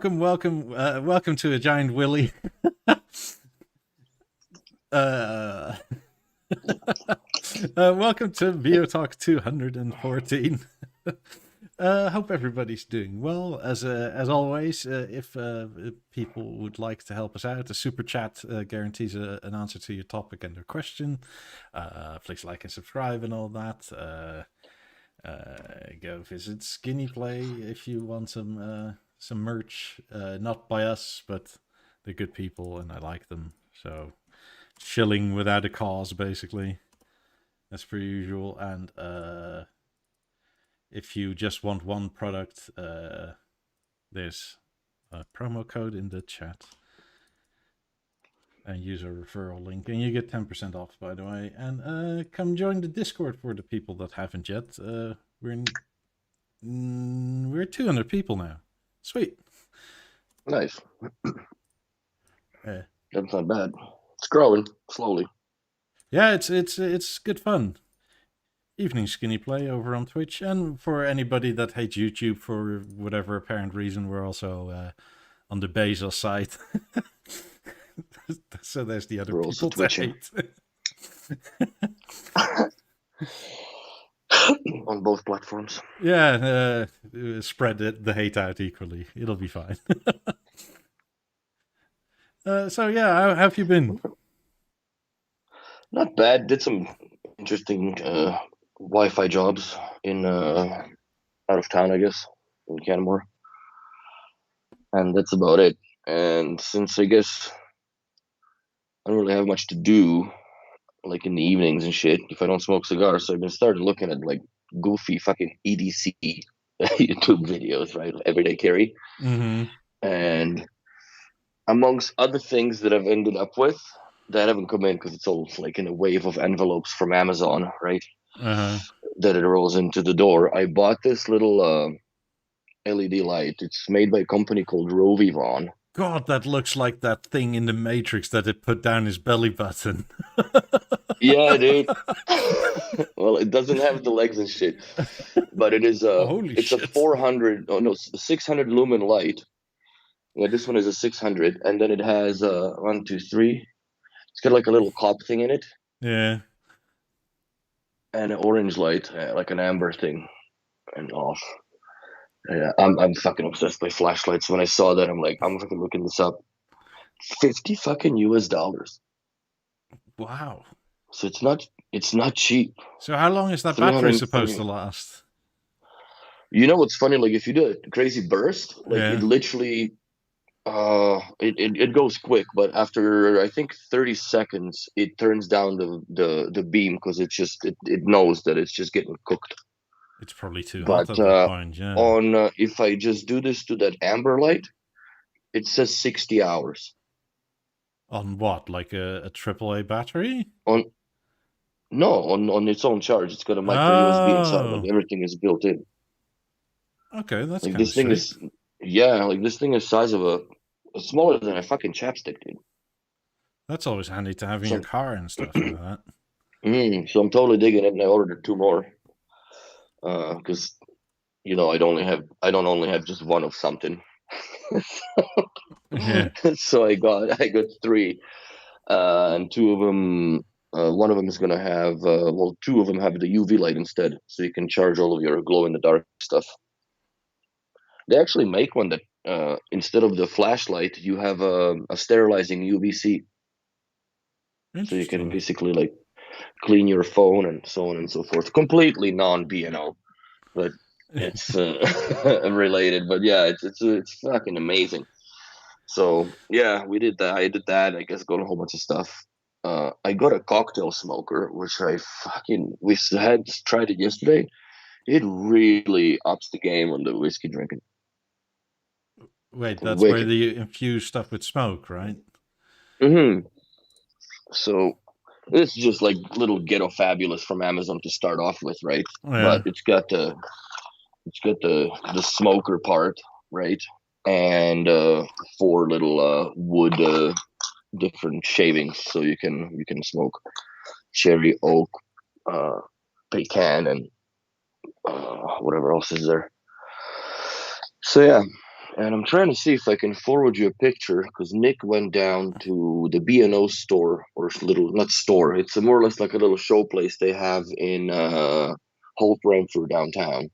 welcome to a giant willy. Welcome to BeoTalk 214. Hope everybody's doing well. As always, if people would like to help us out, the super chat guarantees an answer to your topic and your question. Please like and subscribe and all that. Go visit Skinny Play if you want some merch, not by us, but they're good people and I like them. So shilling without a cause, basically, as per usual. And if you just want one product, there's a promo code in the chat and use our referral link, and you get 10% off, by the way. And come join the Discord for the people that haven't yet. We're 200 people now. Sweet. Nice. That's not bad. It's growing slowly. Yeah, it's good fun. Evening Skinny Play over on Twitch, and for anybody that hates YouTube for whatever apparent reason, we're also on the Bezos site. So there's the other people to hate. On both platforms. Yeah, spread the hate out equally. It'll be fine. So yeah, how have you been? Not bad. Did some interesting Wi-Fi jobs in out of town, I guess, in Canmore, and that's about it. And since I guess I don't really have much to do, like in the evenings and shit, if I don't smoke cigars, so I've been started looking at like goofy fucking EDC YouTube videos, right? Everyday carry. Mm-hmm. And amongst other things that I've ended up with that haven't come in because it's all like in a wave of envelopes from Amazon, right? Uh-huh. That it rolls into the door. I bought this little LED light. It's made by a company called Rovivon. God, that looks like that thing in the Matrix that it put down his belly button. Yeah, dude. Well, it doesn't have the legs and shit, but it is it's shit. a 600 lumen light. Yeah, this one is a 600, and then it has 1, 2, 3. It's got like a little cop thing in it. Yeah. And an orange light, like an amber thing, and off. Yeah, I'm fucking obsessed by flashlights. When I saw that, I'm like, I'm fucking looking this up. $50 fucking US. Wow. So it's not cheap. So how long is that battery supposed to last? You know what's funny? Like if you do a crazy burst, like it literally, it goes quick. But after I think 30 seconds, it turns down the beam because it knows that it's just getting cooked. It's probably too hot at that point, yeah. On if I just do this to that amber light, it says 60 hours. On what? Like a AAA battery? On its own charge. It's got a micro USB inside. Like everything is built in. Okay, that's like kind this thing sweet. is. Yeah, like this thing is size of a smaller than a fucking chapstick, dude. That's always handy to have in your car and stuff like that. So I'm totally digging it, and I ordered 2 more. Because I don't only have just one of something. Yeah. So I got 3, and 2 of them. One of them is gonna have 2 of them have the UV light instead, so you can charge all of your glow in the dark stuff. They actually make one that instead of the flashlight, you have a sterilizing UVC, so you can basically like clean your phone and so on and so forth. Completely non-BNO, but it's related. But yeah, it's fucking amazing. So yeah, we did that. I did that. I guess got a whole bunch of stuff. I got a cocktail smoker, which we had tried it yesterday. It really ups the game on the whiskey drinking. Wait, that's where you infuse stuff with smoke, right? Mm-hmm. So this is just like little ghetto fabulous from Amazon to start off with, right? Yeah. But it's got the smoker part, right? And 4 little wood different shavings, so you can smoke cherry, oak, pecan, and whatever else is there. So yeah, And I'm trying to see if I can forward you a picture because Nick went down to the B&O store or little, not store. It's more or less like a little show place they have in Holt Renfrew downtown.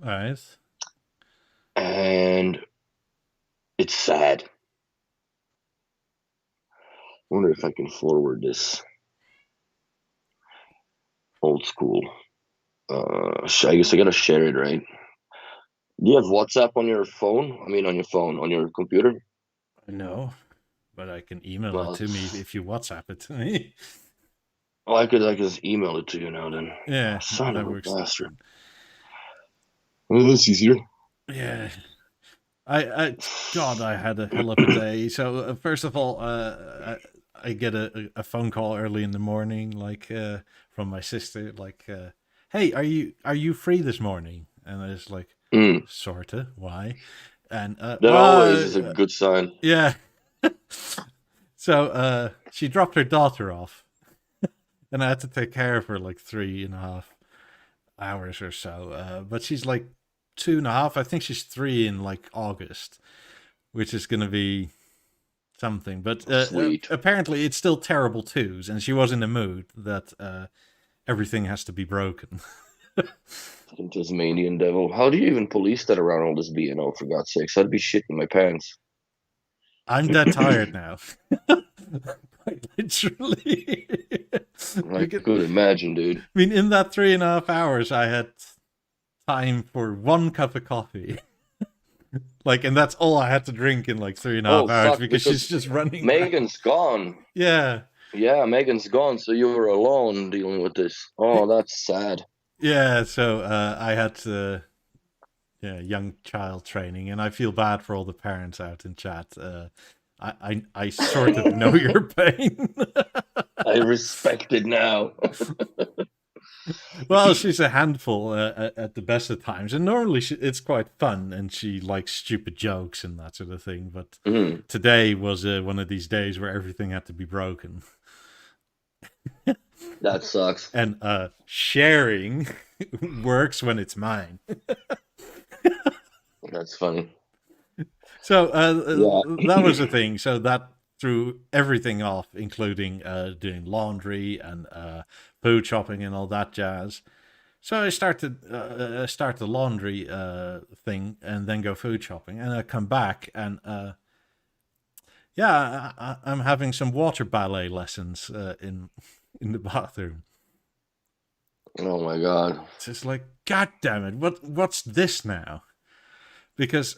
Nice. And it's sad. I wonder if I can forward this. Old school. I guess I gotta share it, right? Do you have WhatsApp on your phone? I mean, on your phone, on your computer? No, but I can email it Well, to me if you WhatsApp it to me. oh, I could just email it to you now then. Yeah, Son that of a works. bastard. Well, that's easier. Yeah. God, I had a hell of a day. So first of all, I get a phone call early in the morning, like from my sister, like, "Hey, are you free this morning?" And I was like, Mm. "Sorta, why?" And That always is a good sign. yeah. So she dropped her daughter off, and I had to take care of her like 3.5 hours or so. But she's like 2.5. I think she's 3 in like August, which is going to be something. But Sweet. apparently it's still terrible twos, and she was in the mood that everything has to be broken. Fucking Tasmanian devil. How do you even police that around all this B&O, for God's sakes? I'd be shitting my pants. I'm dead tired now. Quite literally. I could imagine, dude. I mean, in that 3.5 hours, I had time for 1 cup of coffee. Like, and that's all I had to drink in like 3.5 hours because she's just running. Megan's gone. Yeah. Yeah, Megan's gone, so you were alone dealing with this. Oh, that's sad. Yeah, so I had young child training, and I feel bad for all the parents out in chat. I sort of know your pain. I respect it now. Well, she's a handful at the best of times, and normally it's quite fun, and she likes stupid jokes and that sort of thing. But today was one of these days where everything had to be broken. That sucks. And sharing works when it's mine. That's funny. So that was the thing. So that threw everything off, including doing laundry and food shopping and all that jazz. So I started start the laundry thing and then go food shopping, and I come back and I'm having some water ballet lessons in the bathroom. Oh my god! It's just like, God damn it! What's this now? Because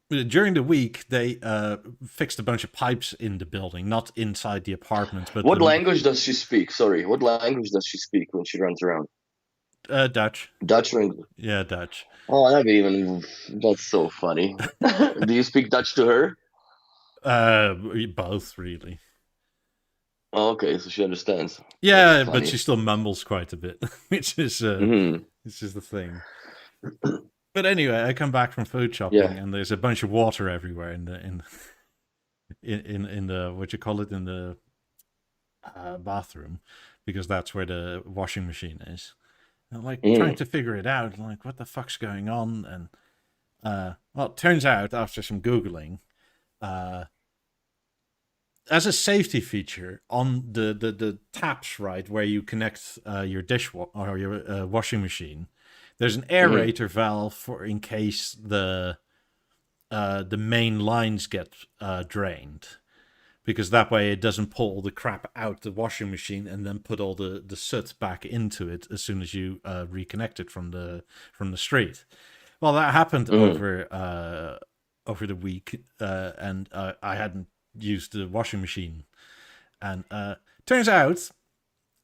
during the week they fixed a bunch of pipes in the building, not inside the apartment. But what language does she speak? Sorry, what language does she speak when she runs around? Dutch. Dutch or English? Yeah, Dutch. Oh, that's so funny. Do you speak Dutch to her? Both, really. Oh, okay, so she understands. Yeah, but she still mumbles quite a bit, which is which is the thing. But anyway, I come back from food shopping, and there's a bunch of water everywhere in the what you call it, in the bathroom, because that's where the washing machine is. And I'm like trying to figure it out, like what the fuck's going on, and well, it turns out after some googling, as a safety feature on the taps, right, where you connect your or your washing machine, there's an aerator valve for in case the main lines get drained, because that way it doesn't pull all the crap out the washing machine and then put all the soot back into it as soon as you reconnect it from the street. Well, that happened over the week, and I hadn't used the washing machine, and turns out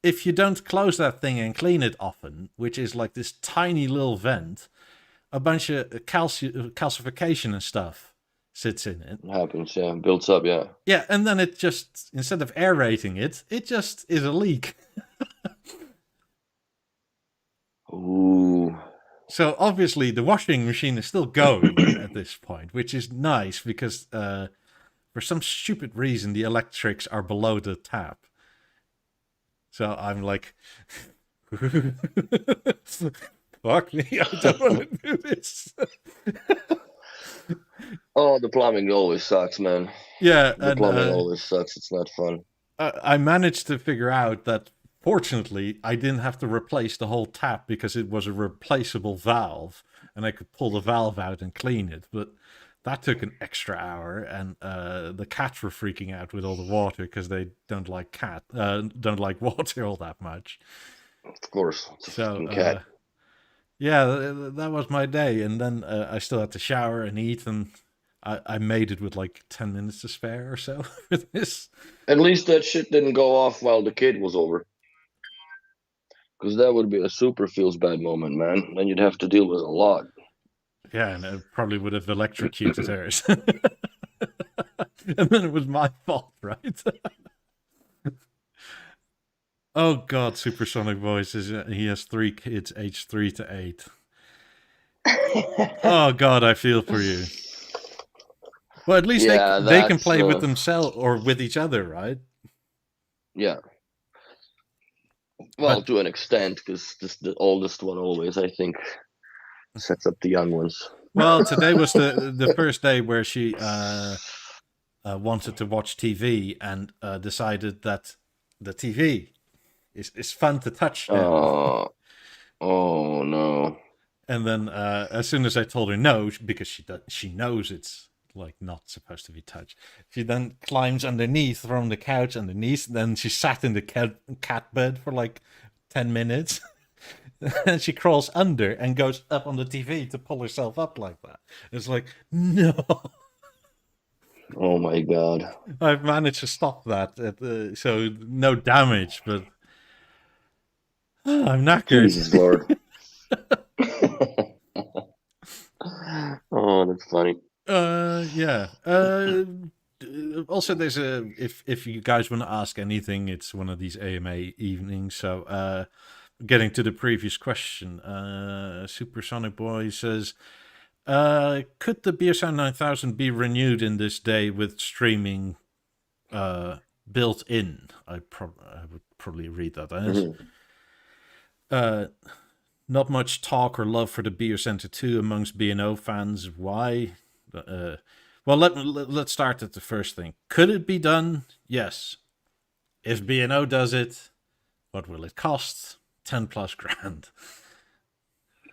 if you don't close that thing and clean it often, which is like this tiny little vent, a bunch of calcification and stuff sits in it. It happens, yeah, builds up, yeah. Yeah, and then it just, instead of aerating it, it just is a leak. Ooh. So obviously the washing machine is still going at this point, which is nice because for some stupid reason the electrics are below the tap. So I'm like, fuck me, I don't want to do this. Oh, the plumbing always sucks, man. Yeah, The and plumbing always sucks. It's not fun. I managed to figure out that fortunately I didn't have to replace the whole tap because it was a replaceable valve and I could pull the valve out and clean it. But that took an extra hour, and the cats were freaking out with all the water because they don't like don't like water all that much. Of course, it's a So fucking cat. yeah, that was my day, and then I still had to shower and eat, and I made it with like 10 minutes to spare or so for this. At least that shit didn't go off while the kid was over. Because that would be a super feels bad moment, man. Then you'd have to deal with a lot. Yeah, and it probably would have electrocuted hers. And then it was my fault, right? Oh God, Supersonic Voice he has 3 kids aged 3 to 8. Oh God, I feel for you. Well, at least Yeah, they can that's play with themselves or with each other, right? yeah. Well, But to an extent, because the oldest one always, I think, sets up the young ones. well, today was the first day where she wanted to watch TV and decided that the TV is fun to touch now. Oh no. And then as soon as I told her no, because she knows it's like not supposed to be touched, she then climbs underneath from the couch underneath. Then she sat in the cat bed for like 10 minutes. And she crawls under and goes up on the TV to pull herself up like that. It's like, no. Oh my god. I've managed to stop that. So no damage, but I'm knackered. Jesus Lord. Oh, that's funny. Yeah. Also, there's if you guys want to ask anything, it's one of these AMA evenings. So, getting to the previous question, Supersonic Boy says, could the BSR 9000 be renewed in this day with streaming built in? I would probably read that as. Not much talk or love for the Beer Center 2 amongst B&O fans. Why? Well, let's start at the first thing. Could it be done? Yes. If B&O does it, what will it cost? 10 plus grand.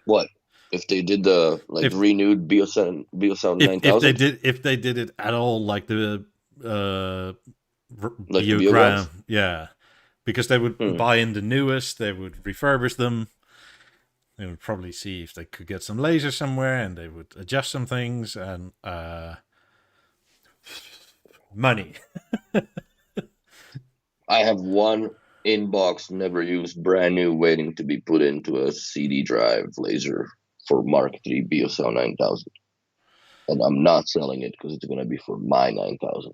What if they did the renewed BioSound 9000? If they did it at all, like the Like the Biogram, Biograms? yeah, because they would buy in the newest, they would refurbish them. They would probably see if they could get some laser somewhere, and they would adjust some things, and money. I have one inbox never used, brand new, waiting to be put into a CD drive laser for Mark III BioSound 9000. And I'm not selling it because it's going to be for my 9000.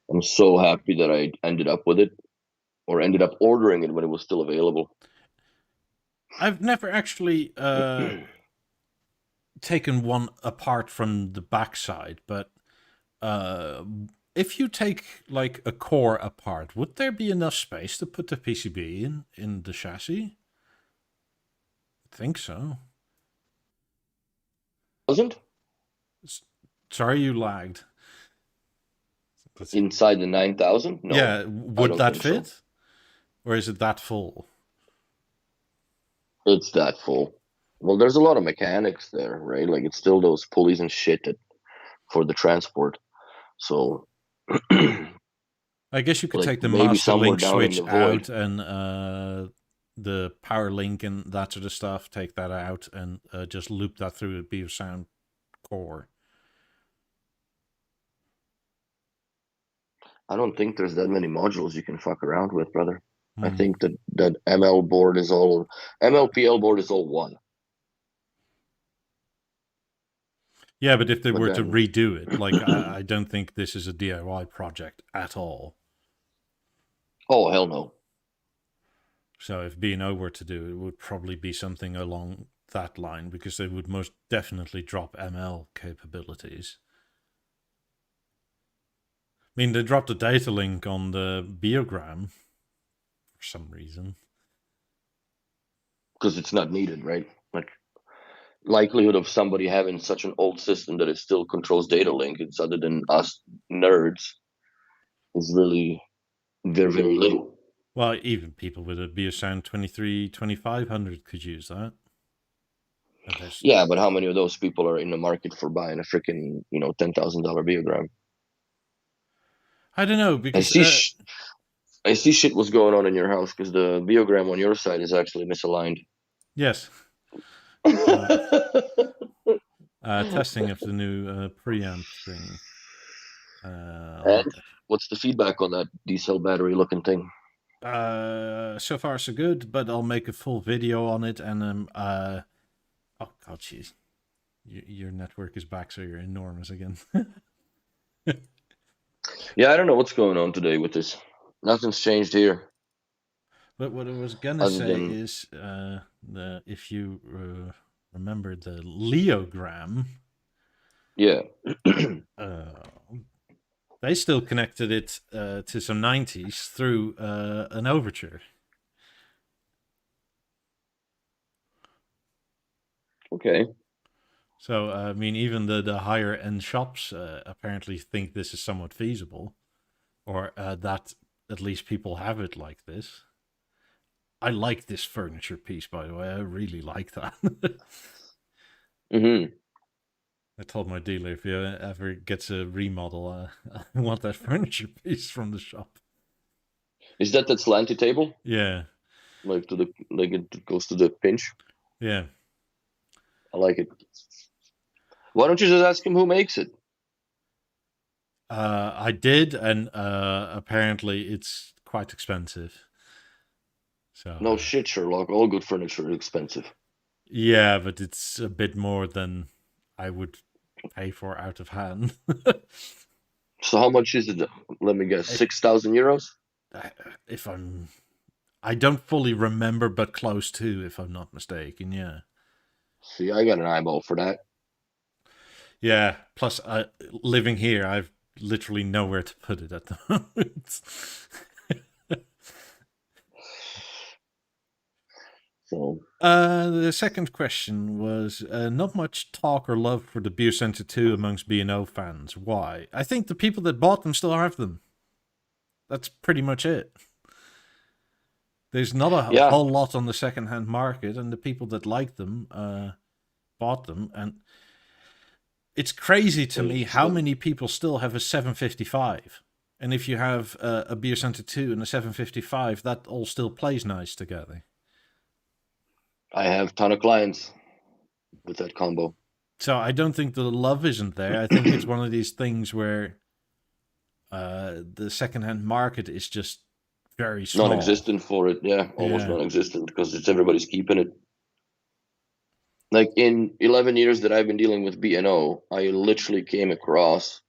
I'm so happy that I ended up with it, or ended up ordering it when it was still available. I've never actually taken one apart from the backside, but if you take like a core apart, would there be enough space to put the PCB in the chassis? I think so. Wasn't? Sorry, you lagged. Inside the 9000? No. Yeah, would that fit? So. Or is it that full? It's that full. Well, there's a lot of mechanics there, right? Like, it's still those pulleys and shit for the transport. So I guess you could like take the maybe master link somewhere down in switch the void. out and the power link and that sort of stuff. Take that out and just loop that through the BeoSound core. I don't think there's that many modules you can fuck around with, brother. I think that MLPL board is all one. Yeah, but if they were to redo it, like I don't think this is a DIY project at all. Oh, hell no. So if B&O were to do it, it would probably be something along that line, because they would most definitely drop ML capabilities. I mean, they dropped the data link on the Biogram for some reason. Because it's not needed, right? Like, likelihood of somebody having such an old system that it still controls data linkage other than us nerds is really very, very little. Well, even people with a BeoSound 2500 could use that. And there's, Yeah, but how many of those people are in the market for buying a freaking, $10,000 Beogram? I don't know, I because see I see shit was going on in your house because the Beogram on your side is actually misaligned. yes, testing of the new preamp thing. And what's the feedback on that D-cell battery looking thing? So far so good, but I'll make a full video on it, and oh god, jeez, your network is back, so you're enormous again. Yeah, I don't know what's going on today with this. Nothing's changed here. But what I was gonna Other say than is, if you remember the Leogram, yeah, they still connected it to some 90s through an overture. okay. So I mean, even the higher end shops apparently think this is somewhat feasible, or that at least people have it like this. I like this furniture piece, by the way. I really like that. Hmm. I told my dealer if he ever gets a remodel, I want that furniture piece from the shop. Is that slanty table? Yeah, Like it goes to the pinch? yeah. I like it. Why don't you just ask him who makes it? I did, and apparently it's quite expensive. So No shit, Sherlock. All good furniture is expensive. yeah, but it's a bit more than I would pay for out of hand. So how much is it? Let me guess, 6,000 euros. If I don't fully remember, but close to, if I'm not mistaken. Yeah, See, I got an eyeball for that. yeah. Plus, living here, I've literally nowhere to put it at the moment. So The second question was not much talk or love for the BeoCenter 2 amongst B&O fans. Why? I think the people that bought them still have them. That's pretty much it. There's not a yeah, whole lot on the second-hand market, and the people that like them bought them. And it's crazy to me how many people still have a 755. And if you have a BeoCenter 2 and a 755, that all still plays nice together. I have a ton of clients with that combo. So I don't think the love isn't there. I think it's one of these things where the secondhand market is just very small. Non-existent for it, yeah, almost Yeah. non-existent because it's everybody's keeping it. Like in 11 years that I've been dealing with B&O, I literally came across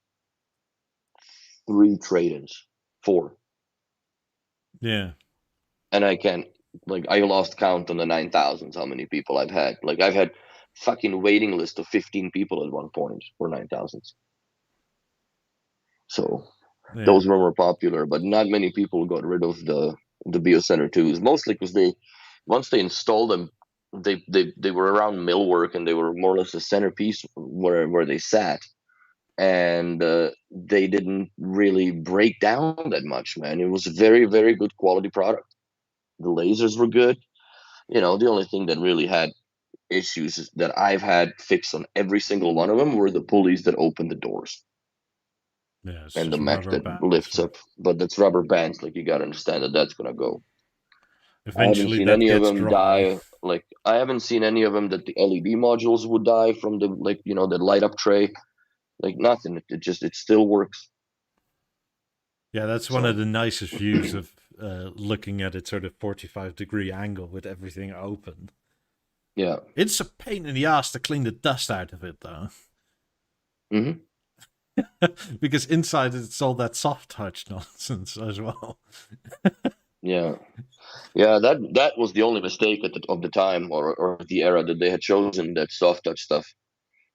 3 trade-ins, 4, Yeah. and I lost count on the 9,000s. How many people I've had? Like I've had fucking waiting list of 15 people at one point for 9,000s. So Yeah. those were more popular, but not many people got rid of the BeoCenter 2s, mostly because once they installed them, they were around millwork and they were more or less the centerpiece where they sat, and they didn't really break down that much, man. It was a very, very good quality product. The lasers were good. The only thing that really had issues that I've had fixed on every single one of them were the pulleys that open the doors Yeah. It's and the just mech rubber that bands. lifts up. But that's rubber bands. Like, you got to understand that that's going to go. I haven't Eventually seen that any of gets them dry. die. Like, I haven't seen any of them that the LED modules would die from the, like, the light up tray. Like, nothing. It still works. Yeah, that's one So of the nicest views of looking at it sort of 45-degree angle with everything open. yeah. It's a pain in the ass to clean the dust out of it, though. Hmm. Because inside it's all that soft touch nonsense as well. Yeah. Yeah, that was the only mistake of the time, or the era, that they had chosen that soft touch stuff.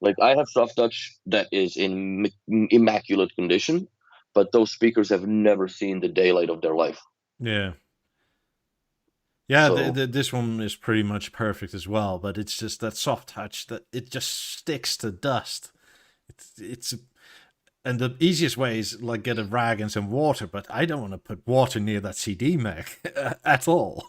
Like, I have soft touch that is in immaculate condition, but those speakers have never seen the daylight of their life. Yeah. Yeah, So this one is pretty much perfect as well, but it's just that soft touch that it just sticks to dust. It's and the easiest way is like get a rag and some water, but I don't want to put water near that CD Mac at all.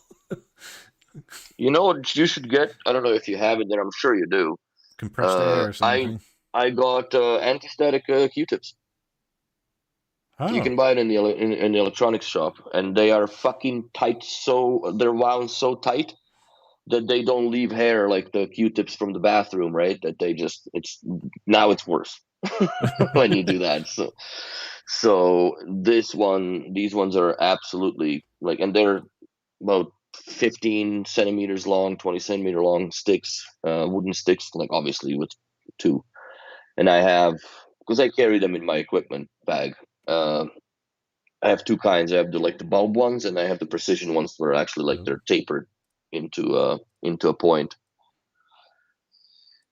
you know what you should get? I don't know if you have it there. I'm sure you do. Compressed air Uh, or I something. I got anti-static Q-tips. You Oh, can buy it in the electronics shop, and they are fucking tight. So they're wound so tight that they don't leave hair like the Q-tips from the bathroom, right? That they just it's worse when you do that. So these ones are absolutely like, and they're about 15 centimeters long, 20 centimeter long sticks, wooden sticks, like obviously with two. And I have, because I carry them in my equipment bag. I have two kinds. I have the bulb ones, and I have the precision ones where actually like they're tapered into a point.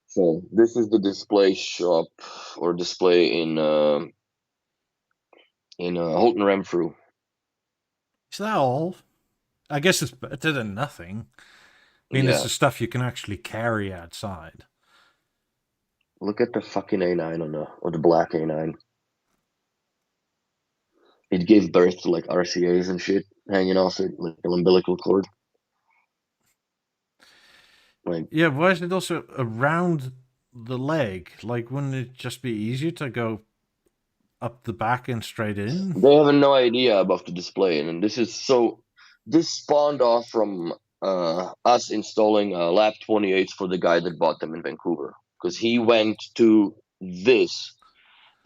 So this is the display shop or display in Houghton Renfrew. is that all? I guess it's better than nothing. I mean, it's Yeah, the stuff you can actually carry outside. look at the fucking A9 or the black A9. It gave birth to like RCA's and shit hanging off it like an umbilical cord. Like Yeah, why is it also around the leg? Like, wouldn't it just be easier to go up the back and straight in? they have no idea about the display, and this spawned off from us installing Lab 28s for the guy that bought them in Vancouver, because he went to this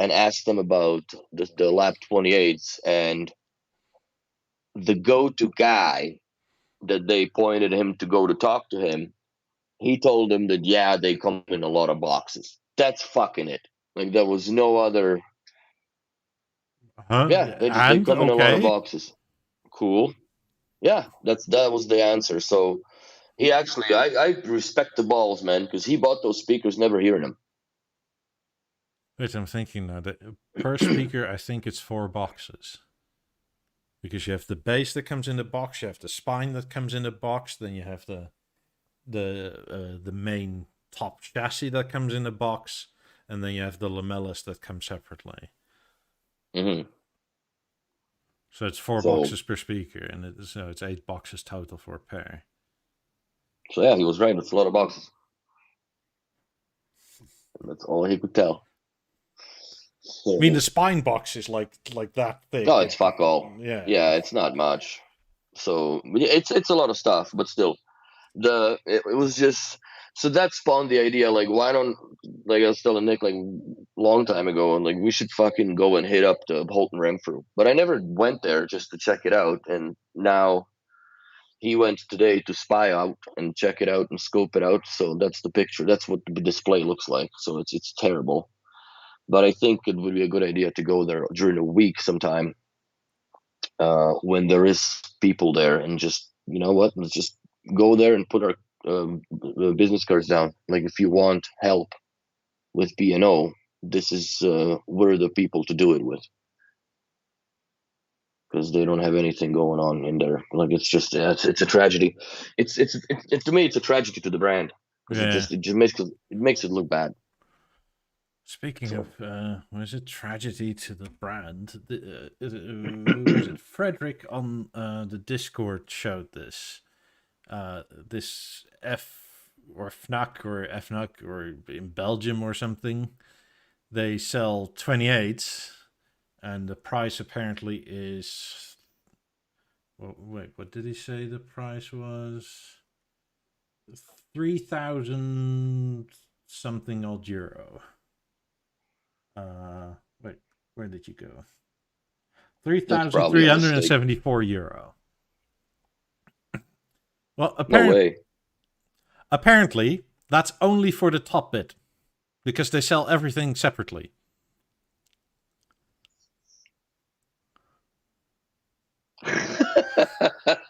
and asked them about the Lab 28s, and the go-to guy that they pointed him to go to talk to him, he told them that yeah, they come in a lot of boxes. That's fucking it. Like there was no other. Huh? Yeah, they And come in a lot of okay. boxes. Cool. Yeah, that was the answer. So he actually, I respect the balls, man, because he bought those speakers, never hearing them. Wait, I'm thinking now that per speaker, I think it's 4 boxes. Because you have the base that comes in the box, you have the spine that comes in the box, then you have the main top chassis that comes in the box, and then you have the lamellas that come separately. Hmm. So it's 4 boxes So per speaker, and it's 8 boxes total for a pair. so yeah, he was right. It's a lot of boxes. That's all he could tell. I mean, the So spine box is like that thick. no, it's fuck all. Yeah. Yeah, it's not much. So it's a lot of stuff, but still, it was just, so that spawned the idea. Like, why don't, like I was telling Nick like long time ago, and like we should fucking go and hit up the Holton Renfrew. But I never went there just to check it out, and now he went today to spy out and check it out and scope it out. So that's the picture. That's what the display looks like. So it's terrible. But I think it would be a good idea to go there during the week sometime, when there is people there, and just, you know what, let's just go there and put our business cards down. Like if you want help with B&O, this is we're the people to do it with, because they don't have anything going on in there. Like it's just, yeah, it's a tragedy. To me it's a tragedy to the brand, because Yeah. it just makes it look bad. Speaking So of, was it tragedy to the brand? Was it Frederick on the Discord showed this? This Fnac or FNAC or in Belgium or something. They sell 28s, and the price apparently is. Well, wait, what did he say the price was? 3,000 something odd euro. Wait, where did you go? that's probably a mistake. €3,374. Well, No way. apparently that's only for the top bit, because they sell everything separately.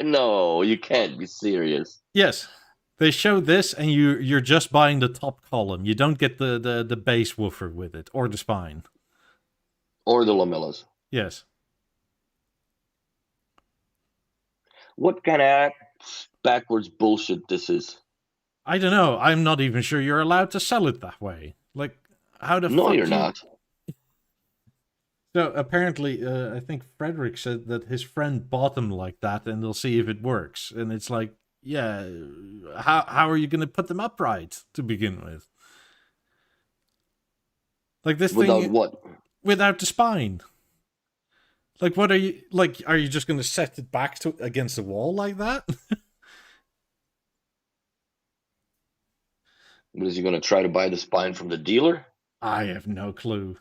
No, you can't be serious. Yes, they show this, and you're just buying the top column. You don't get the base woofer with it or the spine. Or the lamellas. Yes. What kind of backwards bullshit this is. I don't know. I'm not even sure you're allowed to sell it that way. Like, how the No, fuck you're do you... not. So apparently, I think Frederick said that his friend bought them like that, and they'll see if it works. And it's like, yeah, how are you going to put them upright to begin with? Like this Without thing what? without the spine. Like, what are you like? Are you just going to set it back to against the wall like that? Is he going to try to buy the spine from the dealer? I have no clue.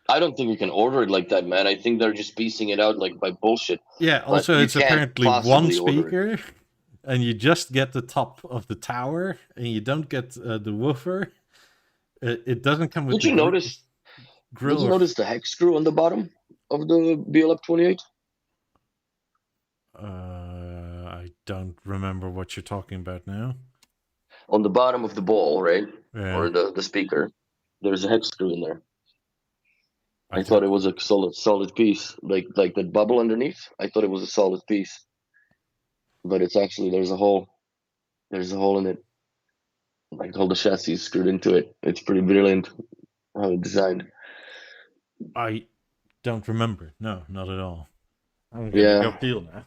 I don't think you can order it like that, man. I think they're just piecing it out like by bullshit. Yeah. But Also, you it's can't apparently one possibly order it. speaker, and you just get the top of the tower, and you don't get the woofer. It doesn't come with. Did you notice? Grill? Did you notice the hex screw on the bottom of the Beolab 28? I don't remember what you're talking about now. On the bottom of the ball, right? Yeah. Or the speaker, there's a hex screw in there. I Okay. thought it was a solid piece, like that bubble underneath. I thought it was a solid piece, but it's actually there's a hole. There's a hole in it. Like all the chassis is screwed into it. It's pretty brilliant how it's designed. I don't remember. No, not at all. I'm gonna Yeah. go feel now.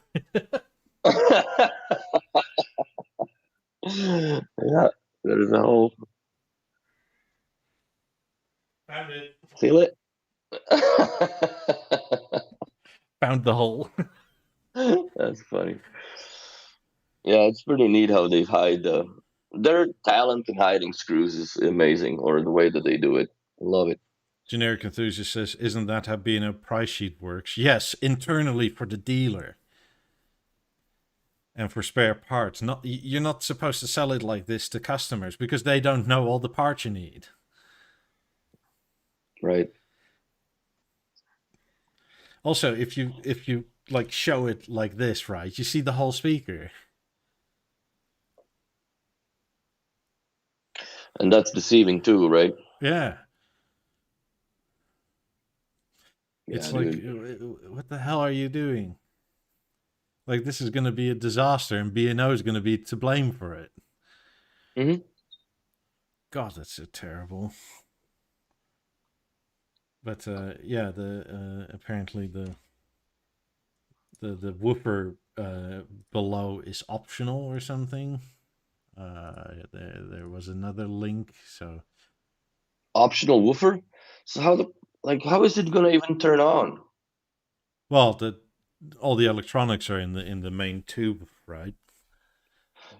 Yeah, there's a hole. Found it. Feel it? Found the hole. That's funny. Yeah, it's pretty neat how they hide their talent in hiding screws is amazing, or the way that they do it. I love it. Generic Enthusiast says, isn't that how B&O price sheet works? Yes, internally for the dealer. And for spare parts. You're not supposed to sell it like this to customers because they don't know all the parts you need. Right. Also, if you like show it like this, right, you see the whole speaker. And that's deceiving too, right? Yeah. Yeah, It's dude. like, what the hell are you doing? Like, this is going to be a disaster, and B&O is going to be to blame for it. Mm-hmm. God, that's so terrible. But yeah, apparently the woofer below is optional or something. There was another link, so Optional woofer. So how is it gonna even turn on? well, all the electronics are in the main tube, right?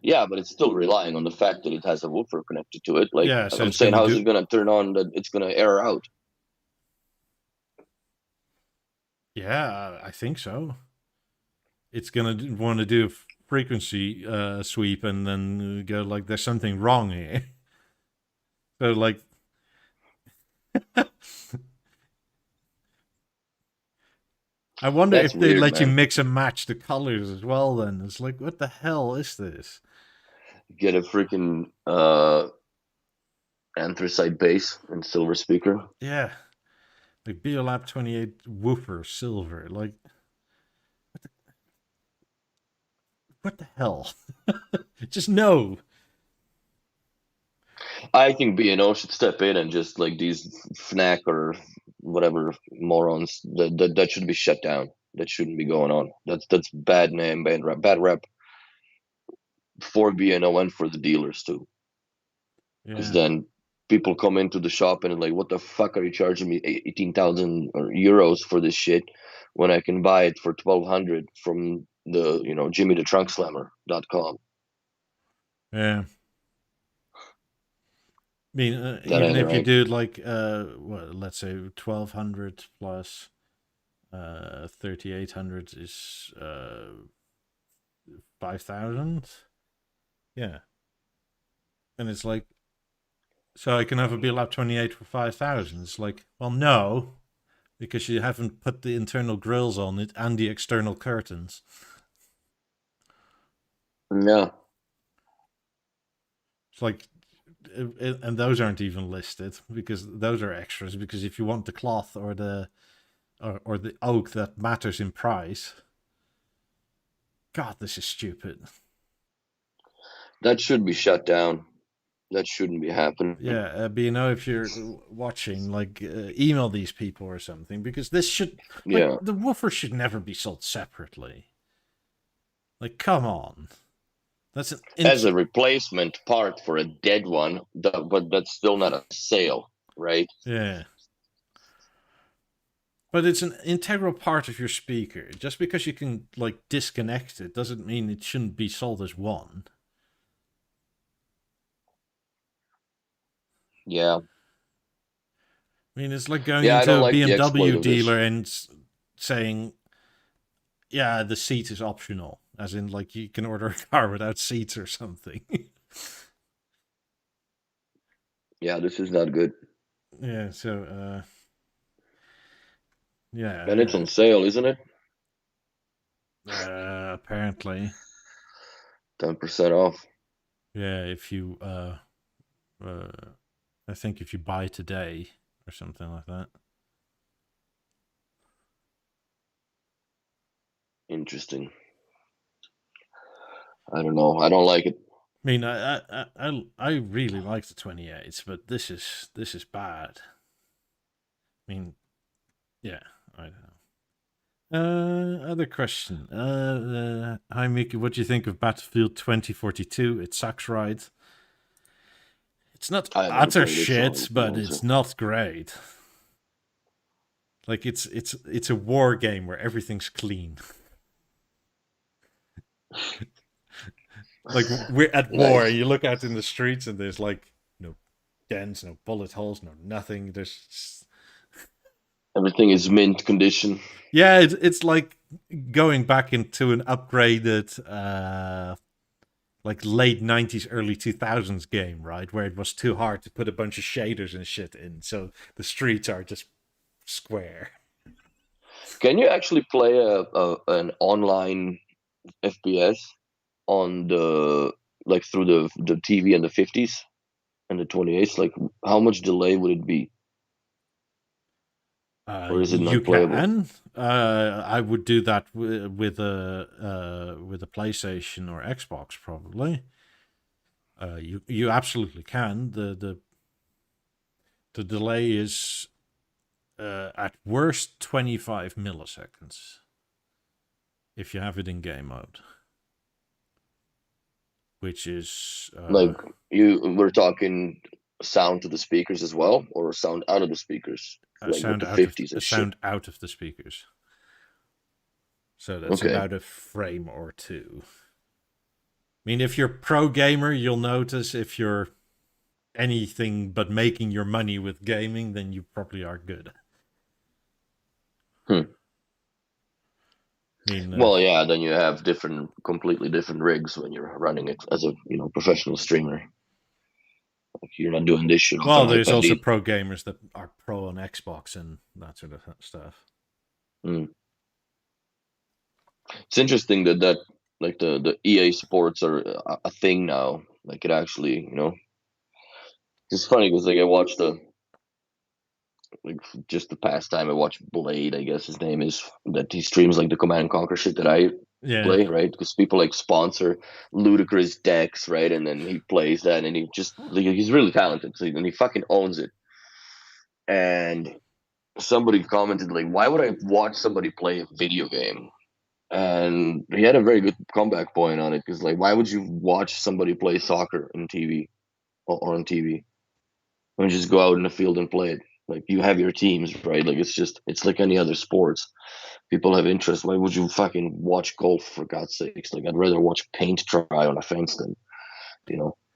Yeah, but it's still relying on the fact that it has a woofer connected to it. Like, Yeah, so I'm it's saying, gonna how is do. it gonna turn on that it's gonna air out? Yeah, I think so. It's gonna want to do a frequency sweep and then go like, there's something wrong here. So like, I wonder That's if they weird, let you man. mix and match the colors as well. Then it's like, what the hell is this? Get a freaking anthracite bass and silver speaker. Yeah, like Beolab 28 woofer silver. Like, what the hell? Just no. I think B&O should step in and just like these Fnac or whatever morons that should be shut down. That shouldn't be going on. That's bad name, bad rep for B&O and for the dealers too. Because Yeah. then people come into the shop and like, what the fuck are you charging me 18,000 euros for this shit when I can buy it for 1,200 from the JimmyTheTrunkSlammer.com. Yeah. I mean, That even ain't if you right. do like, let's say 1,200 plus 3,800 is 5,000. Yeah. And it's like, so I can have a Beolab 28 for 5,000. It's like, well, no, because you haven't put the internal grills on it and the external curtains. Yeah. It's like, and those aren't even listed because those are extras. Because if you want the cloth or the oak that matters in price, God, this is stupid. That should be shut down. That shouldn't be happening. Yeah, but if you're watching, like, email these people or something, because this should, like, Yeah. the woofer should never be sold separately. Like, come on. That's As a replacement part for a dead one, but that's still not a sale, right? yeah. But it's an integral part of your speaker. Just because you can, like, disconnect it doesn't mean it shouldn't be sold as one. Yeah. I mean, it's like going Yeah, I into don't a like the exploit BMW of this. dealer and saying, yeah, the seat is optional. As in, like, you can order a car without seats or something. Yeah, this is not good. Yeah, so, yeah. And it's on sale, isn't it? Apparently. 10% off. Yeah, if you, I think if you buy today or something like that. Interesting. I don't know. I don't like it. I mean, I really like the 28s, but this is bad. I mean, yeah, I don't know. Other question. Hi Mickey, what do you think of Battlefield 2042? It sucks, right? It's not I never utter played it, so I shit, don't but know, it's so. not great. Like it's a war game where everything's clean. Like we're at war, Nice. and you look out in the streets, and there's like no dents, no bullet holes, no nothing. There's just... Everything is mint condition. yeah, it's like going back into an upgraded, like late 90s, early 2000s game, right? Where it was too hard to put a bunch of shaders and shit in, so the streets are just square. Can you actually play an online FPS on the like through the TV in the 50s and the 28s? Like, how much delay would it be, or is it You not playable? can. I would do that with a PlayStation or Xbox, probably. You absolutely can. The delay is at worst 25 milliseconds if you have it in game mode, which is Like, we're talking sound to the speakers as well, or sound out of the speakers, like with the 50s and shit. sound out of the speakers. So that's Okay. about a frame or two. I mean, if you're pro gamer, you'll notice. If you're anything but making your money with gaming, then you probably are good. Hmm. I mean, Well, yeah, then you have completely different rigs when you're running it as a professional streamer. Like, you're not doing this shit off well, an there's iPad also either. pro gamers that are pro on Xbox and that sort of stuff. Hmm. It's interesting that like the EA Sports are a thing now. Like, it actually, it's funny because like I watched like just the past time I watched Blade, I guess his name is, that he streams like the Command and Conquer shit that I Yeah. play, right? Because people like sponsor ludicrous decks, right? And then he plays that, and he just like, he's really talented, so, and he fucking owns it. And somebody commented like, "Why would I watch somebody play a video game?" And he had a very good comeback point on it, because like, why would you watch somebody play soccer on TV, or on TV? Why don't you just go out in the field and play it? Like, you have your teams, right? Like, it's like any other sports. People have interest. Why would you fucking watch golf, for God's sakes? Like, I'd rather watch paint dry on a fence than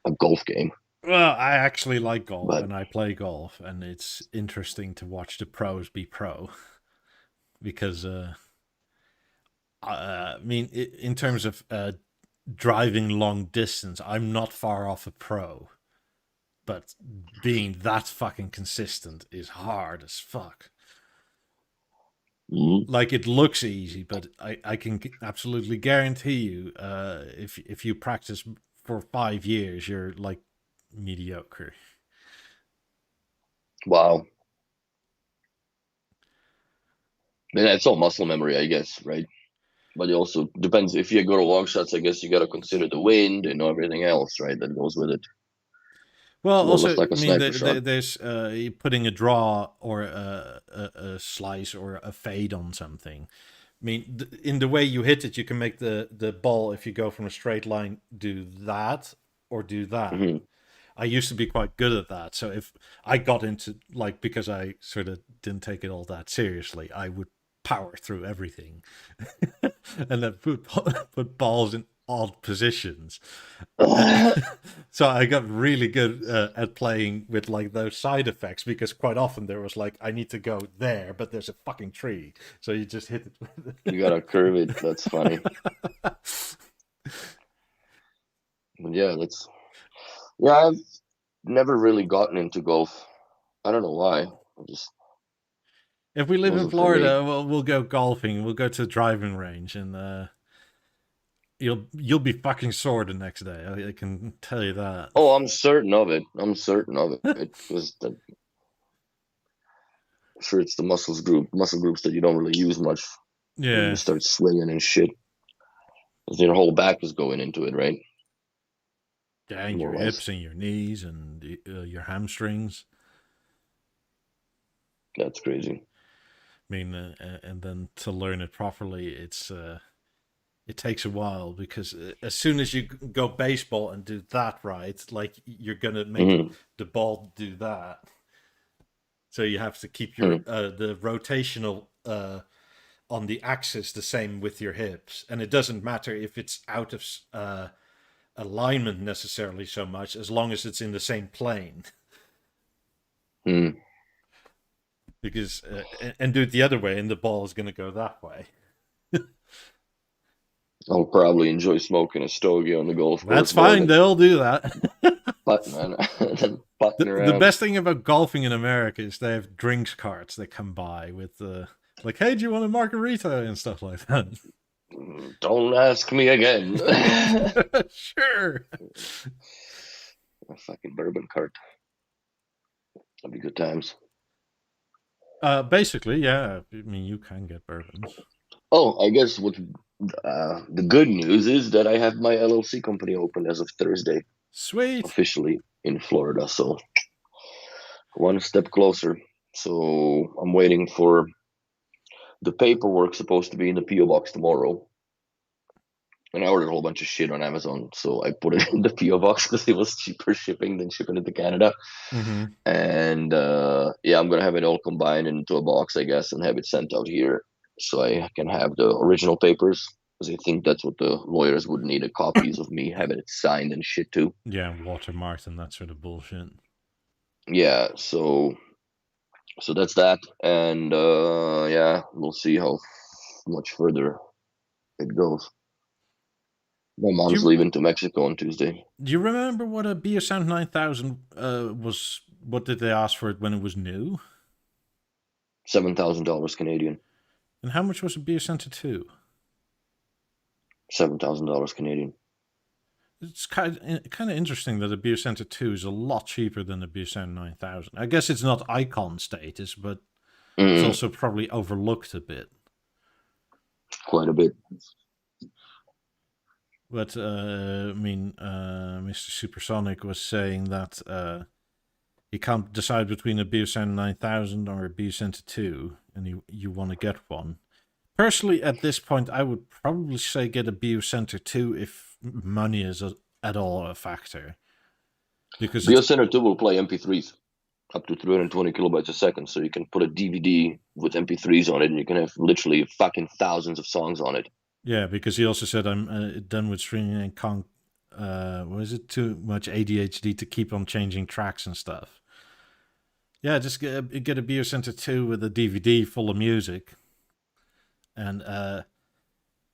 a golf game. Well, I actually like golf But and I play golf, and it's interesting to watch the pros be pro because, I mean, in terms of driving long distance, I'm not far off a pro, but being that fucking consistent is hard as fuck. mhm. Like, it looks easy, but I can absolutely guarantee you, if you practice for 5 years, you're like mediocre. Wow, and that's all muscle memory, I guess, right? But it also depends. If you go to long shots, I guess you got to consider the wind and everything else, right? That goes with it. Well, More or also, less like I a mean, sniper shot. there's putting a draw or a slice or a fade on something. I mean, in the way you hit it, you can make the ball, if you go from a straight line, do that or do that. Hmm. I used to be quite good at that. So if I got into, like, because I sort of didn't take it all that seriously, I would power through everything and then put balls in odd positions. So I got really good at playing with like those side effects, because quite often there was like, I need to go there, but there's a fucking tree, so you just hit it with You gotta curve it. That's funny. But yeah, I've never really gotten into golf. I don't know why. It just If we live in wasn't for me. Florida, we'll go golfing. We'll go to the driving range, and you'll be fucking sore the next day. I can tell you that. Oh, I'm certain of it. I'm certain of it because sure it's the muscle groups that you don't really use much when you Yeah, start swinging and shit. Because your whole back is going into it, right? yeah, and More your or less. hips and your knees and your hamstrings. That's crazy. I mean, and then to learn it properly, it takes a while, because as soon as you go baseball and do that right, like, you're gonna make Hmm. the ball do that. So you have to keep your Hmm. the rotational on the axis the same with your hips, and it doesn't matter if it's out of alignment necessarily so much, as long as it's in the same plane. Hmm. Because and do it the other way, and the ball is going to go that way. I'll probably enjoy smoking a stogie on the golf That's course more fine. than They'll do that. putting The around. best thing about golfing in America is they have drinks carts that come by with like, hey, do you want a margarita and stuff like that? Don't ask me again. Sure. A fucking bourbon cart. That'd be good times. Basically, yeah. I mean, you can get bourbons. Oh, I guess what the good news is that I have my LLC company open as of Thursday, Sweet. officially in Florida. So one step closer. So I'm waiting for the paperwork, supposed to be in the PO box tomorrow. And I ordered a whole bunch of shit on Amazon, so I put it in the PO box because it was cheaper shipping than shipping it to Canada. Mm-hmm. And yeah, I'm gonna have it all combined into a box, I guess, and have it sent out here, so I can have the original papers. Because I think that's what the lawyers would need, a copies of me having it signed and shit too. Yeah, watermarked and that sort of bullshit. Yeah, so that's that, and yeah, we'll see how much further it goes. My Do mom's you leaving to Mexico on Tuesday. do you remember what a BSM 9000 was? What did they ask for it when it was new? $7,000 Canadian. And how much was a BSM 2? $7,000 Canadian. It's kind of interesting that a BSM 2 is a lot cheaper than a BSM 9000. I guess it's not icon status, but it's Mm, also probably overlooked a bit. quite a bit. But I mean, Mr. Supersonic was saying that you can't decide between a BSM 9000 or a BSM 2, and you want to get one. Personally, at this point, I would probably say get a BioCenter 2 if money is at all a factor. Because it's, BioCenter 2 will play MP3s up to 320 kilobytes a second, so you can put a DVD with MP3s on it, and you can have literally fucking thousands of songs on it. yeah, because he also said, I'm done with streaming and can't, was it too much ADHD to keep on changing tracks and stuff? Yeah, just get a BioCenter 2 with a DVD full of music. And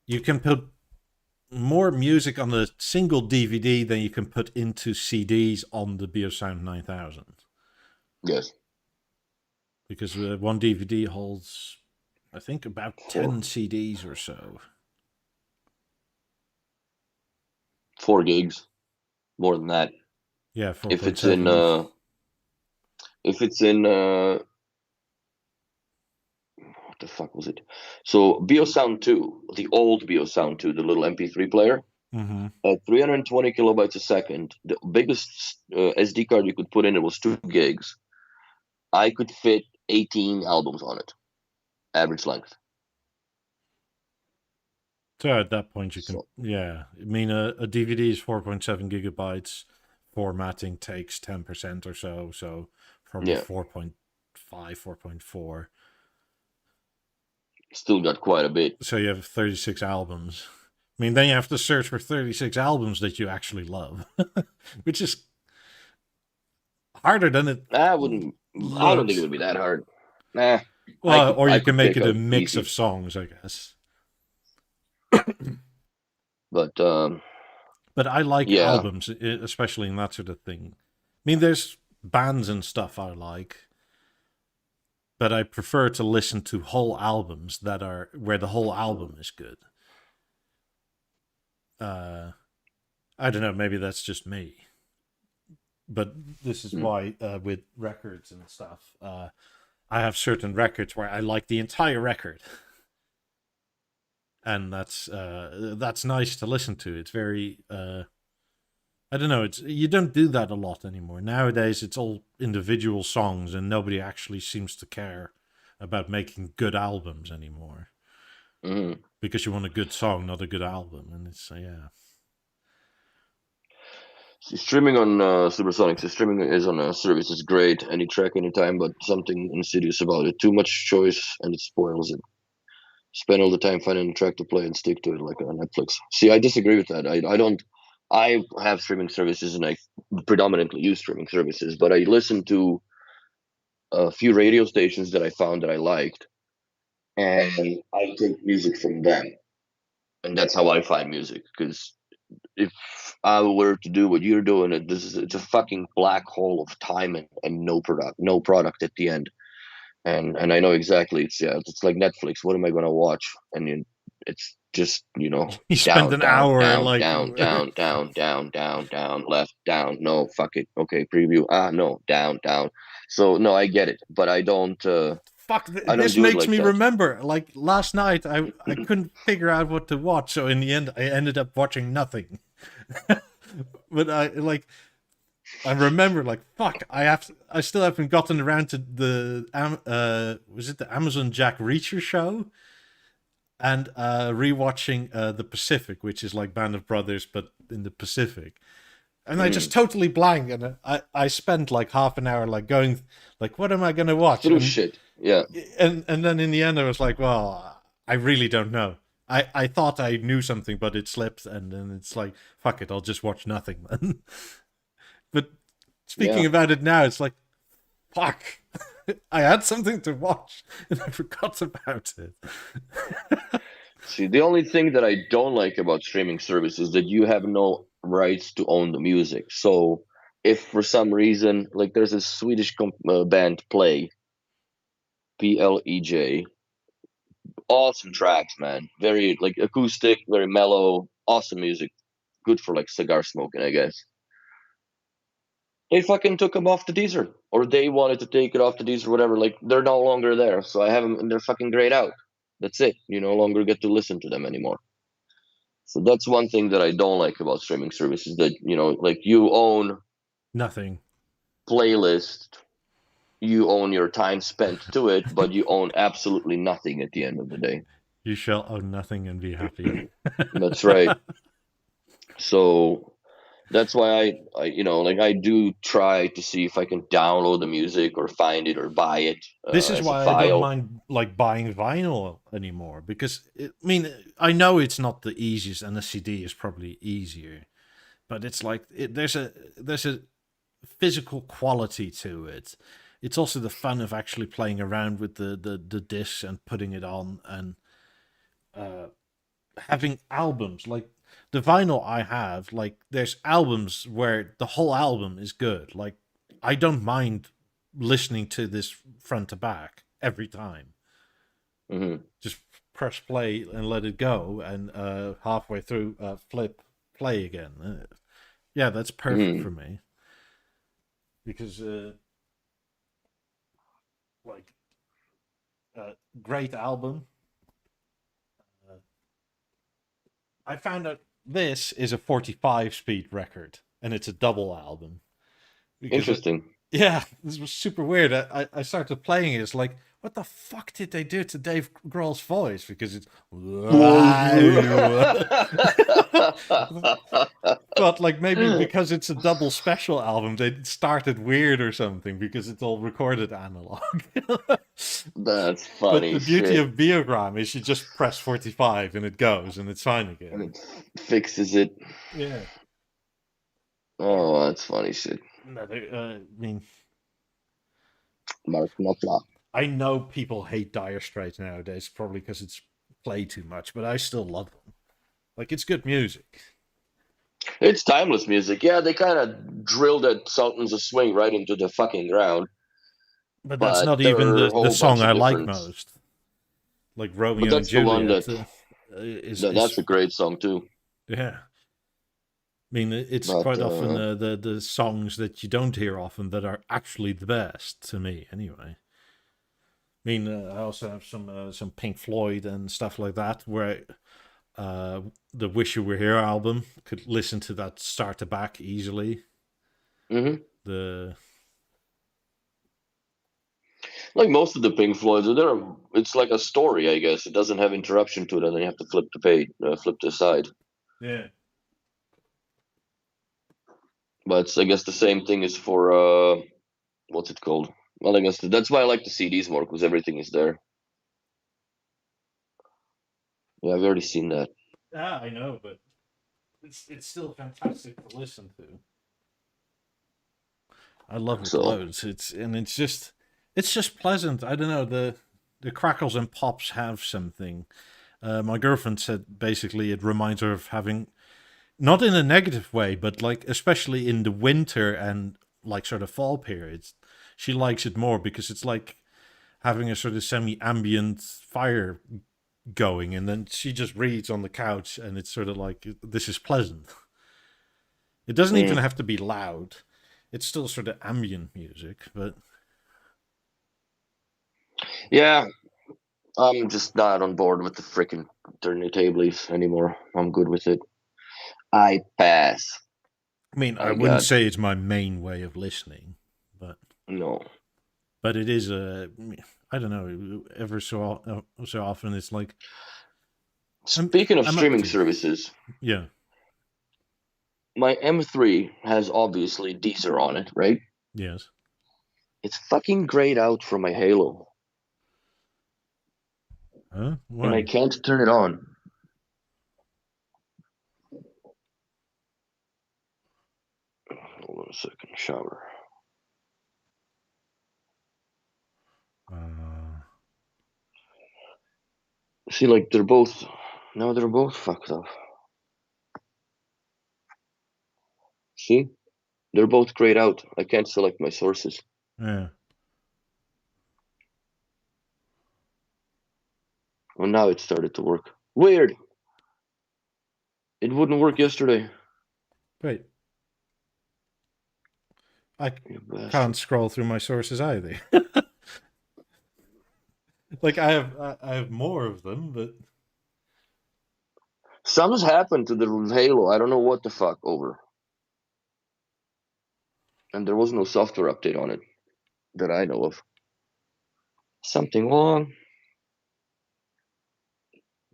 you can put more music on a single DVD than you can put into CDs on the BioSound 9000. Yes. Because one DVD holds, I think, about 10 CDs or so. 4 gigs, more than that. Yeah, If it's in 4.7. if it's in what the fuck was it? So BeoSound 2, the old BeoSound 2, the little MP3 player, Mm-hmm. at 320 kilobytes a second, the biggest SD card you could put in it was 2 gigs. I could fit 18 albums on it, average length. So at that point, you can, So yeah. I mean, a DVD is 4.7 gigabytes. Formatting takes 10% or so. So probably yeah, 4.5, 4.4. still got quite a bit. So you have 36 albums. I mean, then you have to search for 36 albums that you actually love, which is harder than it I wouldn't. I don't think it looks. would be that hard. Nah, Well, or I you can could make pick it a out mix of easy. songs, I guess. But But I like yeah, albums, especially in that sort of thing. I mean, there's bands and stuff I like, but I prefer to listen to whole albums that are where the whole album is good. Uh, I don't know, maybe that's just me, but this is mm, why with records and stuff, I have certain records where I like the entire record, and that's nice to listen to. It's very I don't know. It's you don't do that a lot anymore. Nowadays, it's all individual songs, and nobody actually seems to care about making good albums anymore mm. because you want a good song, not a good album. And it's yeah, Streaming on Supersonic. So streaming is on a service. It's great, any track, anytime. But something insidious about it. Too much choice, and it spoils it. Spend all the time finding a track to play and stick to it like on Netflix. See, I disagree with that. I don't. I have streaming services and I predominantly use streaming services, but I listen to a few radio stations that I found that I liked, and I take music from them, and that's how I find music. Because if I were to do what you're doing, it's a fucking black hole of time and no product at the end. And I know exactly. It's like Netflix. What am I gonna watch? It's just you spend down, an down, hour down, like, down, down, down, down, down, down, left, down. No, fuck it. Okay, preview. No, down, down. So no, I get it, but fuck. I don't This do it makes like me that. remember. Like last night, I couldn't figure out what to watch, so in the end, I ended up watching nothing. But I remember like fuck. I still haven't gotten around to the was it the Amazon Jack Reacher show? And rewatching the Pacific, which is like Band of Brothers but in the Pacific. And I just Mm. totally blanked, and I spent like half an hour like going like, what am I going to watch? Through shit. Yeah. And then in the end I was like, well, I really don't know. I thought I knew something, but it slipped, and then it's like, fuck it, I'll just watch nothing then. But speaking Yeah. about it now, it's like, fuck. I had something to watch and I forgot about it. See, the only thing that I don't like about streaming services is that you have no rights to own the music. So if for some reason, like there's a Swedish band, Plej, awesome tracks, man. Very like acoustic, very mellow, awesome music. Good for like cigar smoking, I guess. They fucking took them off the Deezer, or they wanted to take it off the Deezer, whatever. Like they're no longer there, so I have them, and they're fucking grayed out. That's it. You no longer get to listen to them anymore. So that's one thing that I don't like about streaming services, that like you own Nothing. playlist, you own your time spent to it, but you own absolutely nothing at the end of the day. You shall own nothing and be happy. That's right. So that's why I like I do try to see if I can download the music or find it or buy it This is as a why I don't file. mind like buying vinyl anymore, because I mean, I know it's not the easiest, and a CD is probably easier, but it's like there's a physical quality to it. It's also the fun of actually playing around with the disc and putting it on, and uh, having albums like the vinyl I have. Like there's albums where the whole album is good. Like I don't mind listening to this front to back every time. Hmm. Just press play and let it go, and halfway through flip play again. Yeah, that's perfect Hmm. for me, because like Great album. I found out this is a 45 speed record, and it's a double album. Because Interesting. yeah, this was super weird. I started playing it. It's like, what the fuck did they do to Dave Grohl's voice? Because it's but like maybe because it's a double special album, they started weird or something because it's all recorded analog. That's But funny the beauty shit. of Beogram is you just press 45 and it goes and it's fine again. And it fixes it. Yeah. Oh, that's funny shit. No, I mean, Mark Knopfler. I know people hate Dire Straits nowadays, probably because it's played too much, but I still love them. Like, it's good music. It's timeless music. Yeah, they kind of drilled that Sultans of Swing right into the fucking ground. But that's But not there even are a the whole song bunch of I like different. most. Like But Romeo and that's the one Juliet that is that's a great song too. yeah. I mean, it's But quite often the songs that you don't hear often that are actually the best to me, anyway. I mean, I also have some Pink Floyd and stuff like that, where the "Wish You Were Here" album could listen to that start to back easily. mhm. The Like most of the Pink Floyds, it's like a story, I guess. It doesn't have interruption to it, and then you have to flip the page, flip the side. yeah, But I guess the same thing is for what's it called? Well, I guess that's why I like the CDs more because everything is there. Yeah, I've already seen that. yeah, I know, but it's still fantastic to listen to. I love it So loads. It's just pleasant. I don't know, the crackles and pops have something. My girlfriend said basically it reminds her of having, not in a negative way, but like especially in the winter and like sort of fall periods, she likes it more because it's like having a sort of semi-ambient fire going, and then she just reads on the couch, and it's sort of like this is pleasant. It doesn't even mm, have to be loud. It's still sort of ambient music, but yeah, I'm just not on board with the freaking turntable leaf anymore. I'm good with it. I pass. I mean, I I wouldn't got say it's my main way of listening, but no. it is a. I don't know. Ever so often, it's like Speaking of I'm up streaming to it. services, Yeah. my M3 has obviously Deezer on it, right? Yes. It's fucking grayed out from my Halo, Huh? and I Why? can't turn it on. Hold on a second, shower. Uh, See, like they're both. No, they're both fucked up. See, they're both grayed out. I can't select my sources. yeah. Well, now it started to work. Weird. It wouldn't work yesterday. Wait. I You can't bastard. scroll through my sources either. Like I have more of them, but Something's happened to the Halo. I don't know what the fuck over. And there was no software update on it that I know of. Something wrong.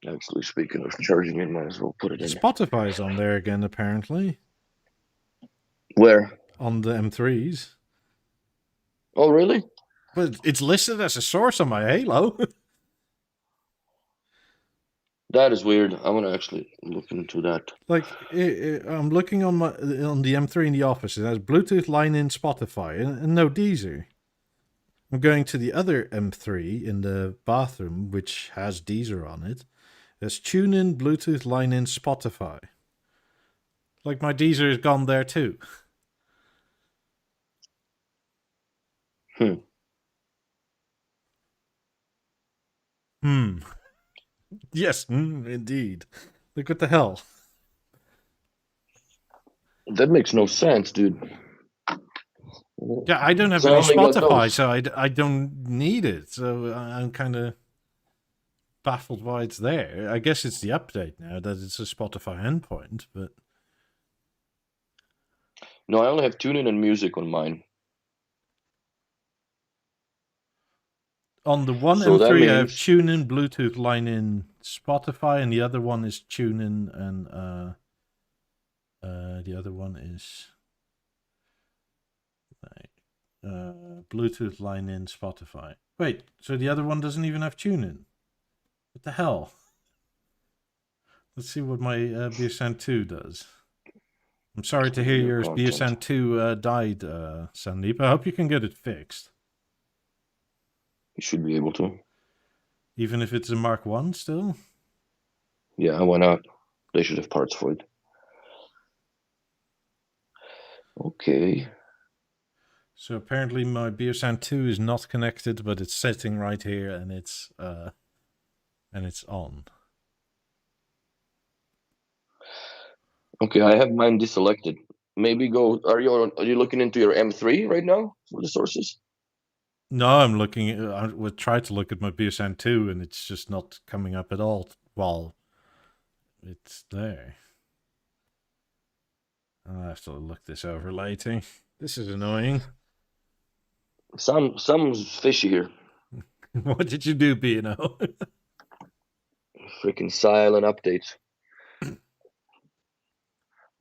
Actually, speaking of charging it, might as well put it in. Spotify's on there again apparently Where? on the M3s. Oh, really? But it's listed as a source on my Halo. That is weird. I want to actually look into that. Like I'm looking on the M3 in the office. It has Bluetooth line in Spotify and no Deezer. I'm going to the other M3 in the bathroom, which has Deezer on it. There's tune in, Bluetooth line in, Spotify. Like my Deezer is gone there too. Hmm. Hmm. Yes, indeed. Like what the hell? That makes no sense, dude. Yeah, I don't have So I any only got Spotify, those. so I don't need it. So I'm kind of baffled why it's there. I guess it's the update now that it's a Spotify endpoint, but No, I only have TuneIn and music on mine. on the one So that M3 I have means TuneIn, Bluetooth line in Spotify, and the other one is TuneIn and the other one is Bluetooth line in Spotify. Wait, so the other one doesn't even have TuneIn? What the hell? Let's see what my BSN 2 does. I'm sorry to hear your your content. BSN 2 died, Sandeep. I hope you can get it fixed. You should be able to. Even if it's a Mark 1 still? Yeah, why not? They should have parts for it. Okay. So apparently my BSN 2 is not connected, but it's sitting right here and it's on. Okay, I have mine deselected. Maybe go. Are you looking into your M3 right now for the sources? No, I'm looking. I would try to look at my BSN 2 and it's just not coming up at all while it's there. I'll have to look this over later. This is annoying. Some's fishy here. What did you do, B&O? Freaking silent updates.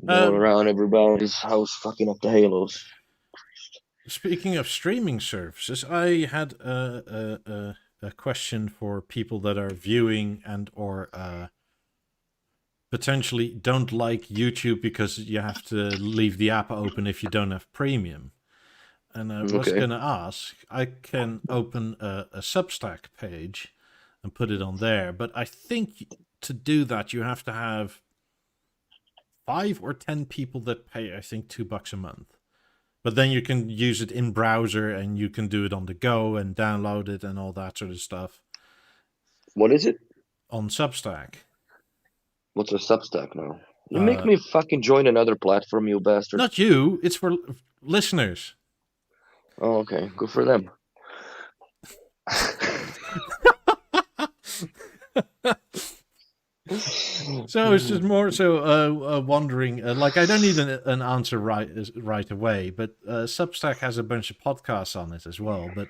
Going around everybody's house fucking up the halos. Speaking of streaming services, I had a question for people that are viewing and or potentially don't like YouTube because you have to leave the app open if you don't have premium. And I was going to ask, I can open a Substack page and put it on there, but I think to do that you have to have 5 or 10 people that pay, I think, $2 a month. But then you can use it in browser and you can do it on the go and download it and all that sort of stuff. What is it? On Substack. What's a Substack now? You make me fucking join another platform, you bastard. Not you. It's for listeners. Oh, okay. Good for them. So it's just more so wondering, like I don't need an answer right away, but Substack has a bunch of podcasts on it as well. But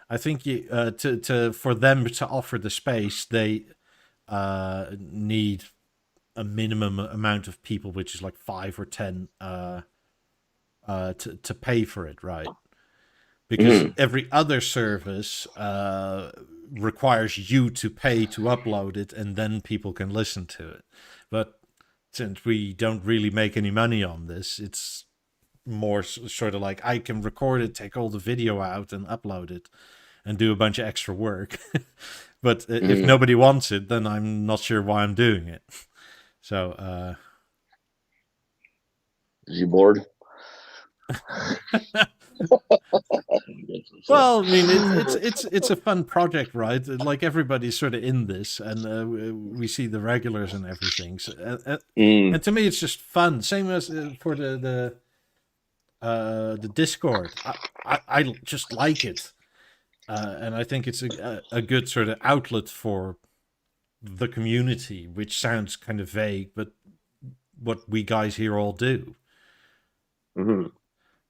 I think for them to offer the space, they need a minimum amount of people, which is like 5 or 10 to pay for it, right? Because every other service requires you to pay to upload it and then people can listen to it. But since we don't really make any money on this, it's more sort of like I can record it, take all the video out and upload it and do a bunch of extra work. But if nobody wants it, then I'm not sure why I'm doing it. So, is he bored? Well, I mean, it's a fun project, right? Like everybody's sort of in this, and we see the regulars and everything. So, and to me, it's just fun. Same as for the Discord. I just like it, and I think it's a good sort of outlet for the community, which sounds kind of vague, but what we guys here all do.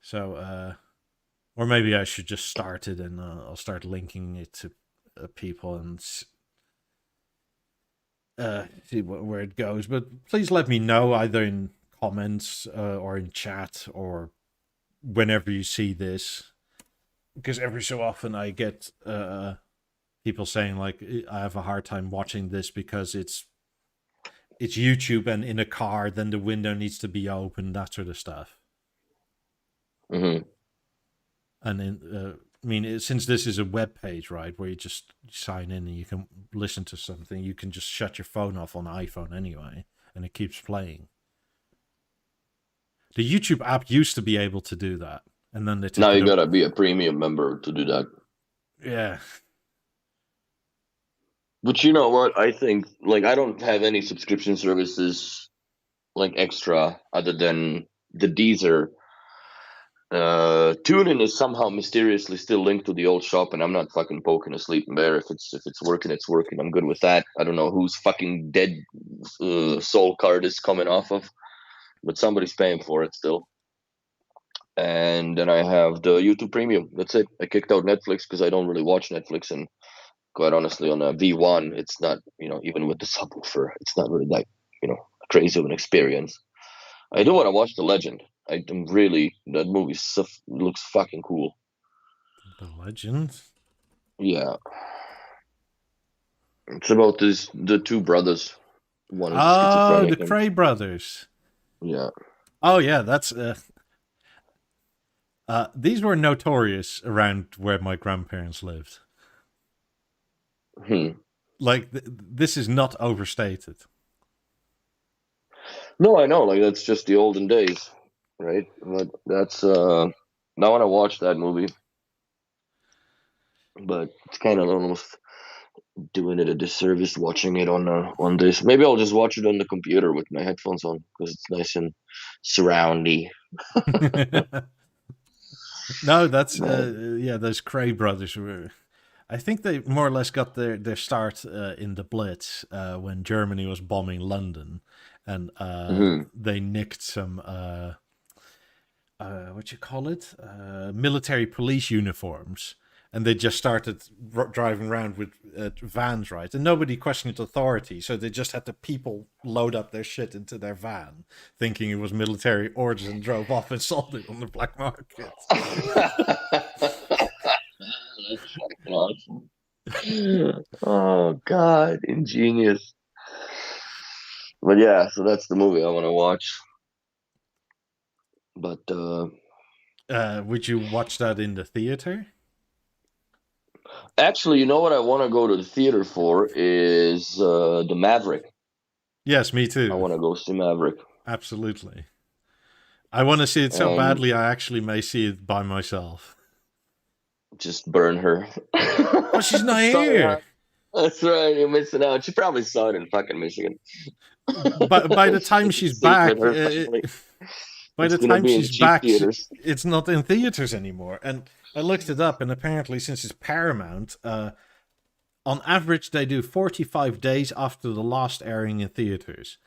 So, or maybe I should just start it and I'll start linking it to people and see where it goes. But please let me know either in comments or in chat or whenever you see this. Because every so often I get people saying like, I have a hard time watching this because it's YouTube and in a car, then the window needs to be open, that sort of stuff. And I mean, since this is a web page, right, where you just sign in and you can listen to something, you can just shut your phone off on iPhone anyway, and it keeps playing. The YouTube app used to be able to do that, and then they took now you gotta be a premium member to do that. Yeah. But you know what? I think, like, I don't have any subscription services, like, extra other than the Deezer. Tuning is somehow mysteriously still linked to the old shop, and I'm not fucking poking a sleeping bear. If it's working, it's working. I'm good with that. I don't know whose fucking dead soul card is coming off of, but somebody's paying for it still. And then I have the YouTube Premium. That's it. I kicked out Netflix because I don't really watch Netflix, and quite honestly, on a V1, it's not, even with the subwoofer, it's not really that, crazy of an experience. I do want to watch The Legend. That movie looks fucking cool. The Legend? Yeah. It's about the two brothers. One is Oh, schizophrenic. the Cray brothers. Yeah. Oh, yeah, that's... these were notorious around where my grandparents lived. Like, this is not overstated. No, I know. Like, that's just the olden days, right? But that's... Now I want to watch that movie. But it's kind of almost doing it a disservice watching it on this. Maybe I'll just watch it on the computer with my headphones on because it's nice and surroundy. No, that's those Cray brothers were. I think they more or less got their start in the Blitz when Germany was bombing London, and they nicked some what you call it, military police uniforms, and they just started driving around with vans, right? And nobody questioned authority, so they just had the people load up their shit into their van, thinking it was military orders, and drove off and sold it on the black market. That's fucking awesome. Oh God, ingenious. But yeah, so that's the movie I want to watch. But would you watch that in the theater? Actually, you know what I want to go to the theater for is the Maverick. Yes, me too. I want to go see Maverick. Absolutely. I want to see it so badly I actually may see it by myself. Just burn her. Oh, she's not here. That's right, you're missing out. She probably saw it in fucking Michigan. But by the time she's back, it's not in theaters anymore. And I looked it up, and apparently, since it's Paramount, on average they do 45 days after the last airing in theaters.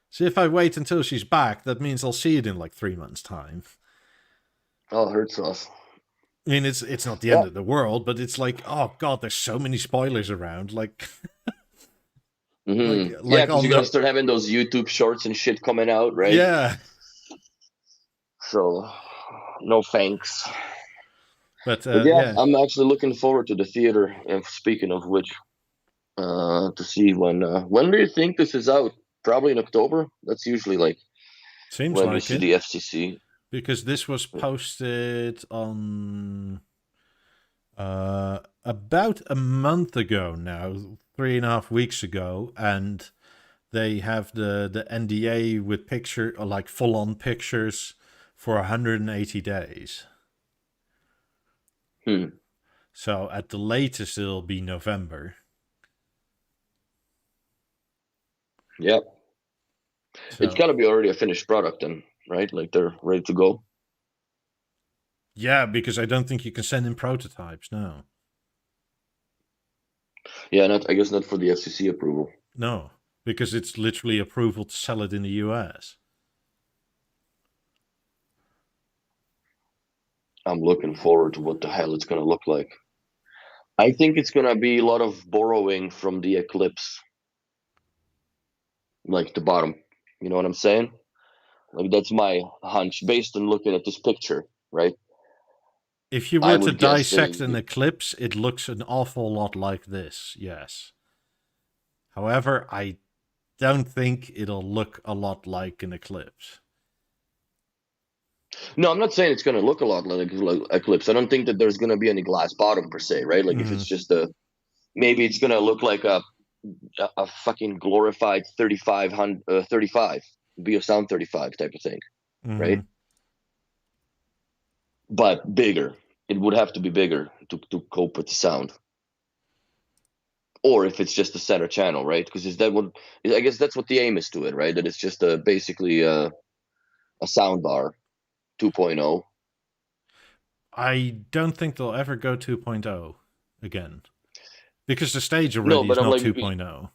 So if I wait until she's back, that means I'll see it in like 3 months' time. Oh, hurt sauce. I mean, it's not the end of the world, but it's like, oh god, there's so many spoilers around. Like, because you're gonna start having those YouTube shorts and shit coming out, right? Yeah. So, no thanks. But yeah, I'm actually looking forward to the theater. And speaking of which, to see when do you think this is out? Probably in October. That's usually like seems when like we see the FCC. Because this was posted on about a month ago now, 3.5 weeks ago, and they have the NDA with picture, or like full-on pictures, for 180 days. So at the latest, it'll be November. Yep. So, it's got to be already a finished product then, right? Like they're ready to go. Yeah, because I don't think you can send in prototypes now. Yeah, I guess not for the FCC approval. No, because it's literally approval to sell it in the US. I'm looking forward to what the hell it's going to look like. I think it's going to be a lot of borrowing from the Eclipse. Like the bottom. You know what I'm saying? Like that's my hunch based on looking at this picture, right? If you were to dissect an Eclipse, it looks an awful lot like this, yes. However, I don't think it'll look a lot like an Eclipse. No, I'm not saying it's going to look a lot like Eclipse. I don't think that there's going to be any glass bottom per se, right? Like if it's just maybe it's going to look like a fucking glorified 35 BeoSound 35 type of thing, right? But bigger. It would have to be bigger to cope with the sound. Or if it's just a center channel, right? Because I guess that's what the aim is to it, right? That it's just basically a sound bar 2.0 I don't think they'll ever go 2.0 again. Because the stage No, already but is I'm not like, 2.0.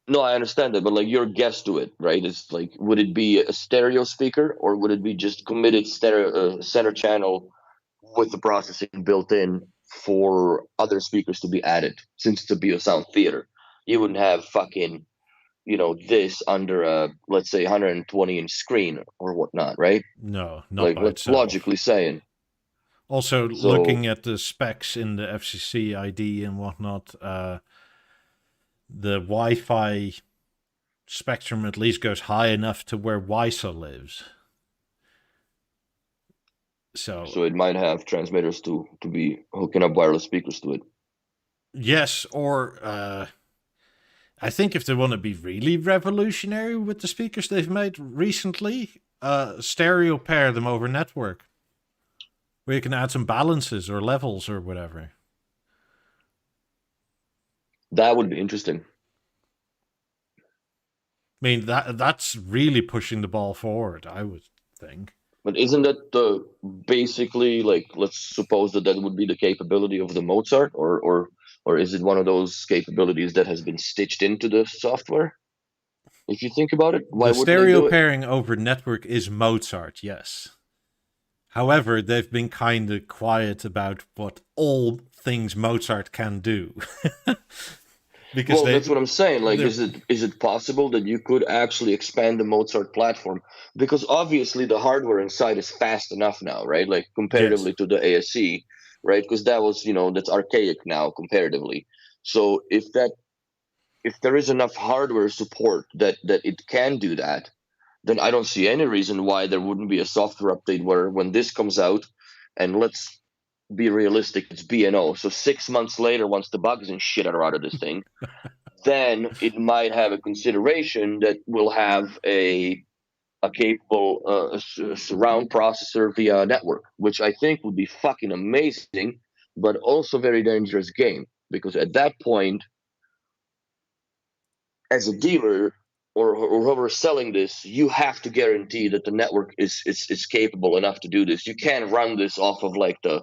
no, I understand that, but like your guess to it, right? Is like, would it be a stereo speaker or would it be just committed stereo center channel with the processing built in for other speakers to be added? Since it's a Biosound theater, you wouldn't have fucking, this under a, let's say, 120-inch screen or whatnot, right? No, not Like, by itself. logically saying. Also, So looking at the specs in the FCC ID and whatnot, the Wi-Fi spectrum at least goes high enough to where WISA lives. So it might have transmitters to be hooking up wireless speakers to it. yes, or I think if they want to be really revolutionary with the speakers they've made recently, stereo pair them over network, where you can add some balances or levels or whatever. That would be interesting. I mean that's really pushing the ball forward, I would think. But isn't that the basically, like, let's suppose that would be the capability of the Mozart, or is it one of those capabilities that has been stitched into the software? If you think about it, why The wouldn't they stereo do it? pairing over network is Mozart, yes. However, they've been kind of quiet about what all things Mozart can do. Because Well, that's what I'm saying. Like, they're is it possible that you could actually expand the Mozart platform? Because obviously the hardware inside is fast enough now, right? Like yes. comparatively to the ASC, right? Because that was, that's archaic now comparatively. So if there is enough hardware support that it can do that, then I don't see any reason why there wouldn't be a software update where when this comes out, and let's be realistic, it's BNO. So 6 months later, once the bugs and shit are out of this thing, then it might have a consideration that will have a capable surround processor via network, which I think would be fucking amazing, but also very dangerous game, because at that point, as a dealer or whoever's selling this, you have to guarantee that the network is capable enough to do this. You can't run this off of like the,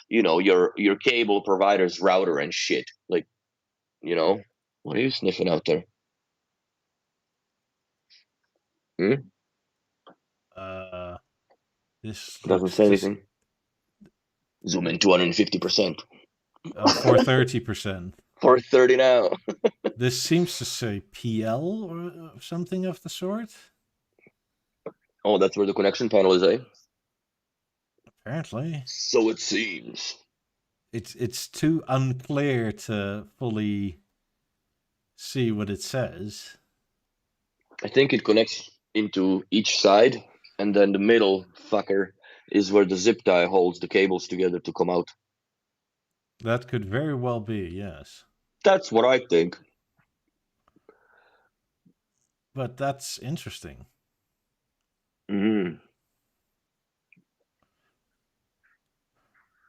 your cable provider's router and shit. Like, what are you sniffing out there? Hmm? Uh, this Doesn't looks say just anything. Zoom in 250%. 430%. 430 now. This seems to say PL or something of the sort. Oh, that's where the connection panel is, eh? Apparently, So it seems. it's too unclear to fully see what it says. I think it connects into each side, and then the middle fucker is where the zip tie holds the cables together to come out. That could very well be, yes. That's what I think. But that's interesting. Mm.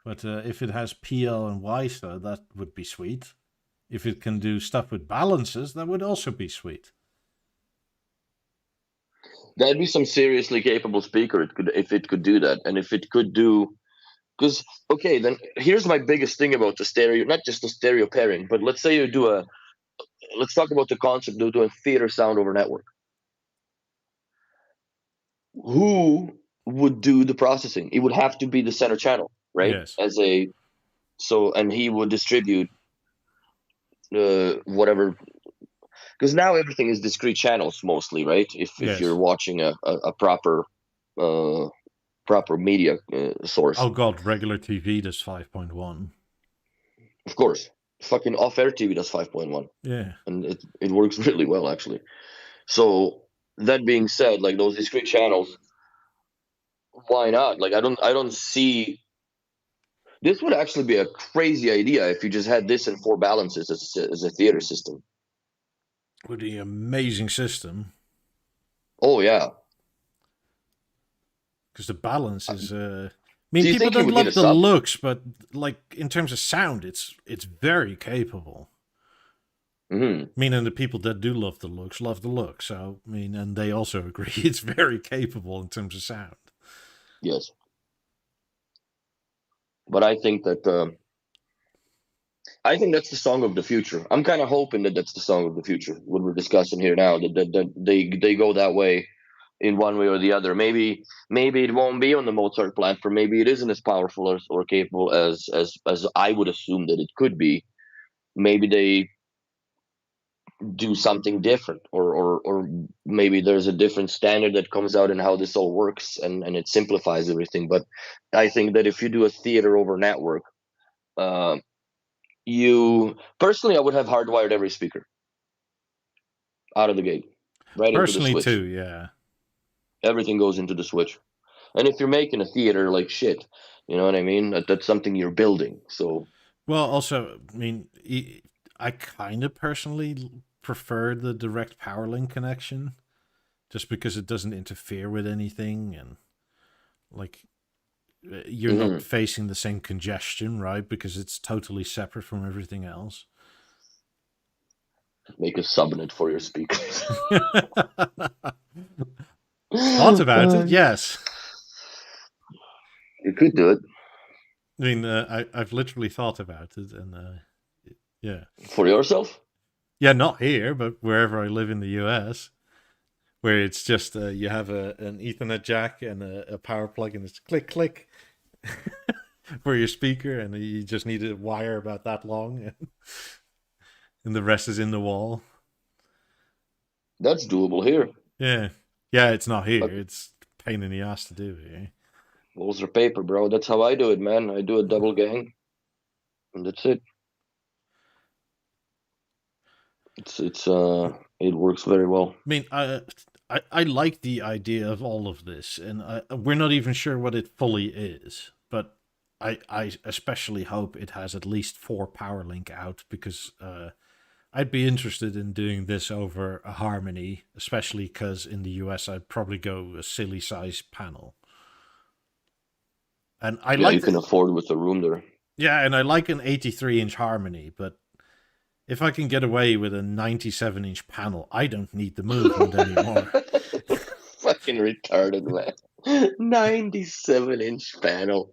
But if it has PL and WISA, that would be sweet. If it can do stuff with balances, that would also be sweet. That'd be some seriously capable speaker. It could, if it could do that, and if it could do, because okay, then here's my biggest thing about the stereo, not just the stereo pairing, but let's say you do a, let's talk about the concept of doing theater sound over network. Who would do the processing? It would have to be the center channel, right? Yes. As a, so, and he would distribute whatever, because now everything is discrete channels mostly, right? If you're Yes. watching a proper proper media source, Oh god, regular TV does 5.1. of course. Fucking off-air TV does 5.1, Yeah. and it works really well actually. So that being said, like those discrete channels, why not? Like I don't see, this would actually be a crazy idea if you just had this in four balances as a theater system. Would be an amazing system. Oh yeah. Because the balance is I mean, Do you people think you don't would need a love the sub? looks, but like in terms of sound, it's very capable. Hmm. I mean, and the people that do love the looks love the look. So I mean, and they also agree it's very capable in terms of sound. Yes. But I think that's the song of the future. I'm kind of hoping that that's the song of the future. What we're discussing here now, that they go that way, in one way or the other. Maybe it won't be on the Mozart platform. Maybe it isn't as powerful or capable as I would assume that it could be. Maybe they do something different, or maybe there's a different standard that comes out in how this all works, and it simplifies everything. But I think that if you do a theater over network, uh, you personally, I would have hardwired every speaker out of the gate, right into the Personally, switch. too, yeah. Everything goes into the switch. And if you're making a theater, like, shit, you know what I mean? That's something you're building. So Well, also, I mean, I kind of personally prefer the direct power link connection, just because it doesn't interfere with anything, and like you're not facing the same congestion, right? Because it's totally separate from everything else. make a subnet for your speakers. Thought about it, yes. You could do it. I mean, I've literally thought about it, and yeah. For yourself? Yeah, not here, but wherever I live in the US, where it's just you have an Ethernet jack and a power plug, and it's click, click for your speaker, and you just need a wire about that long, and the rest is in the wall. That's doable here. Yeah. Yeah, it's not here. It's a pain in the ass to do here. Walls are paper, bro. That's how I do it, man. I do a double gang, and that's it. It works very well. I mean, I like the idea of all of this, and we're not even sure what it fully is, but I especially hope it has at least 4 power link out, because I'd be interested in doing this over a Harmony, especially because in the US I'd probably go a silly size panel. And you can afford with the room there. Yeah, and I like an 83-inch Harmony, but if I can get away with a 97-inch panel, I don't need the movement anymore. Fucking retarded, man. 97-inch panel.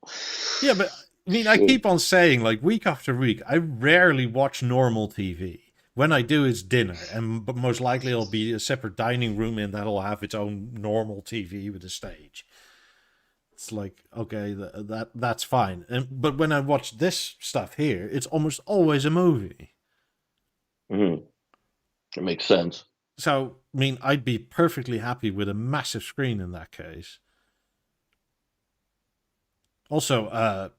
Yeah, but I mean, I keep on saying, like, week after week, I rarely watch normal TV. When I do, it's dinner, but most likely it'll be a separate dining room, and that'll have its own normal TV with a stage. It's like, okay, that's fine. But when I watch this stuff here, it's almost always a movie. Mm-hmm. It makes sense. So, I mean, I'd be perfectly happy with a massive screen in that case. Also, I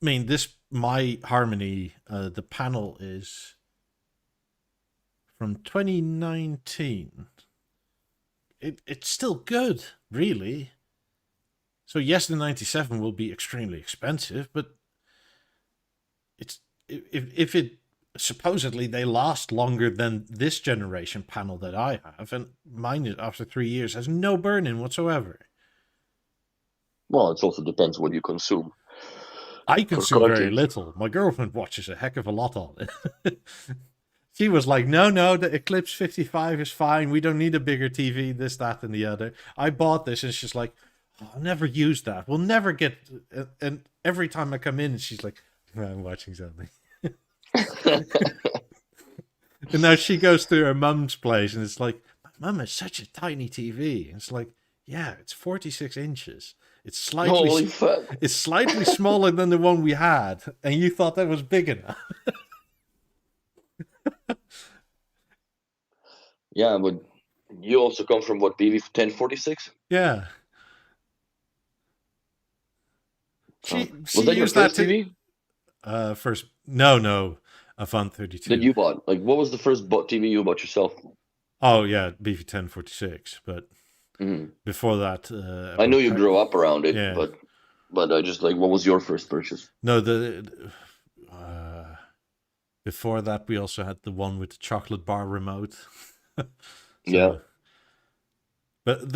mean, my Harmony, the panel is from 2019. It's still good, really. So yes, the 97 will be extremely expensive, but if it supposedly they last longer than this generation panel that I have, and mine after 3 years has no burn-in whatsoever. Well, it also depends what you consume. I consume very little. My girlfriend watches a heck of a lot on it. She was like, no, the Eclipse 55 is fine. We don't need a bigger TV, this, that, and the other. I bought this, and she's like, I'll never use that. We'll never get... And every time I come in, she's like, I'm watching something. And now she goes to her mum's place, and it's like, my mum has such a tiny TV. And it's like, yeah, it's 46 inches. It's slightly smaller than the one we had, and you thought that was big enough. Yeah, but you also come from what, BV 1046? Yeah. She was that your first TV? First, no, a Fun 32 that you bought. Like, what was the first TV you bought yourself? Oh yeah, BV 1046. But before that, I know you grew up around it, yeah. But I just like, what was your first purchase? No, before that we also had the one with the chocolate bar remote. Yeah. But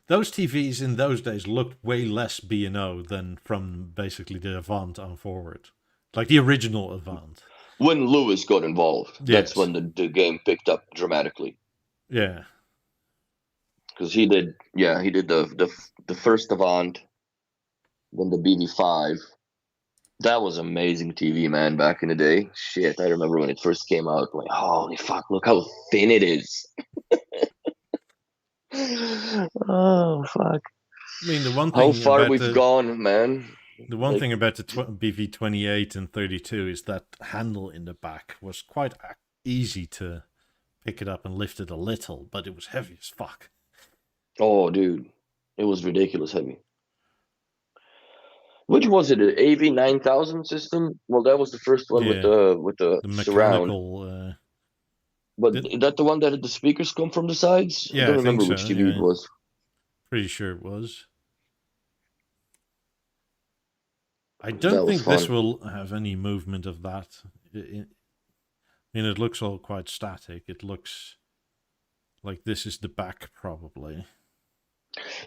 those TVs in those days looked way less B&O than from basically the Avant on forward. Like the original Avant. When Lewis got involved, that's when the game picked up dramatically. Yeah. Because he did the first Avant, then the BV5, That was amazing TV, man, back in the day. Shit, I remember when it first came out. Like, holy fuck, look how thin it is. Oh, fuck. I mean, the one How thing far about we've the gone, man. the one Like, thing about the BV-28 and 32 is that handle in the back was quite easy to pick it up and lift it a little, but it was heavy as fuck. oh, dude, it was ridiculous heavy. Which was it? An AV 9000 system? Well, that was the first one with Yeah, the the surround. mechanical. But Did, is that the one that the speakers come from the sides? I yeah, don't I think remember so. which TV it Yeah, was. pretty sure it was. I 'Cause that don't was think this fun. will have any movement of that. I mean, it looks all quite static. It looks like this is the back, probably.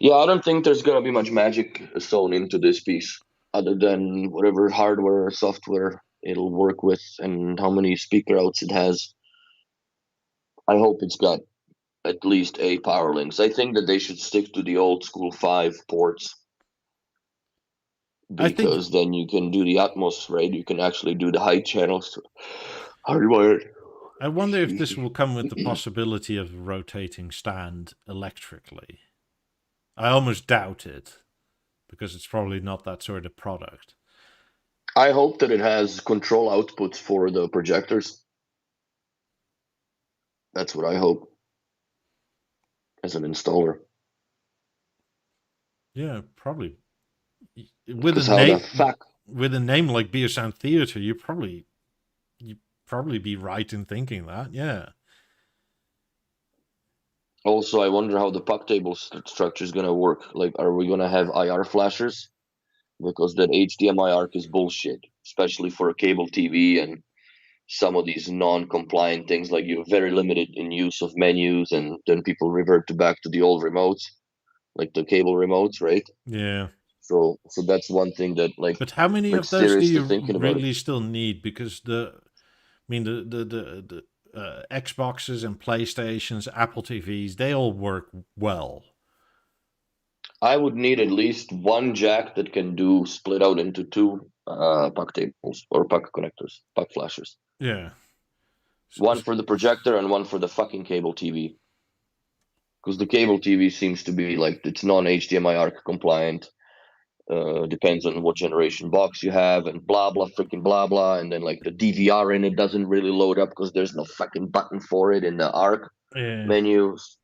Yeah, I don't think there's gonna be much magic sewn into this piece, other than whatever hardware or software it'll work with and how many speaker outs it has. I hope it's got at least a power links. I think that they should stick to the old school 5 ports I think. because then you can do the Atmos, right? You can actually do the high channels hardwired. I wonder if Excuse this me. will come with the possibility of a rotating stand electrically. I almost doubt it because it's probably not that sort of product. I hope that it has control outputs for the projectors. That's what I hope as an installer. Yeah, probably. With a Because how the name fuck? with a name like Biosound Theater, you probably be right in thinking that. Yeah. Also, I wonder how the puck table structure is gonna work. Like, are we gonna have IR flashers? Because that HDMI arc is bullshit, especially for a cable TV and some of these non-compliant things. Like you're very limited in use of menus, and then people revert back to the old remotes, like the cable remotes, right? Yeah. So that's one thing that But how many like of those do seriously you thinking about it. really still need? Because the Xboxes and PlayStations, Apple TVs, they all work well. I would need at least one jack that can do split out into two puck tables or puck connectors, puck flashers. Yeah. One for the projector and one for the fucking cable TV. Because the cable TV seems to be like it's non-HDMI ARC compliant. Depends on what generation box you have and blah blah freaking blah blah. And then like the DVR in it doesn't really load up because there's no fucking button for it in the ARC Yeah. menus.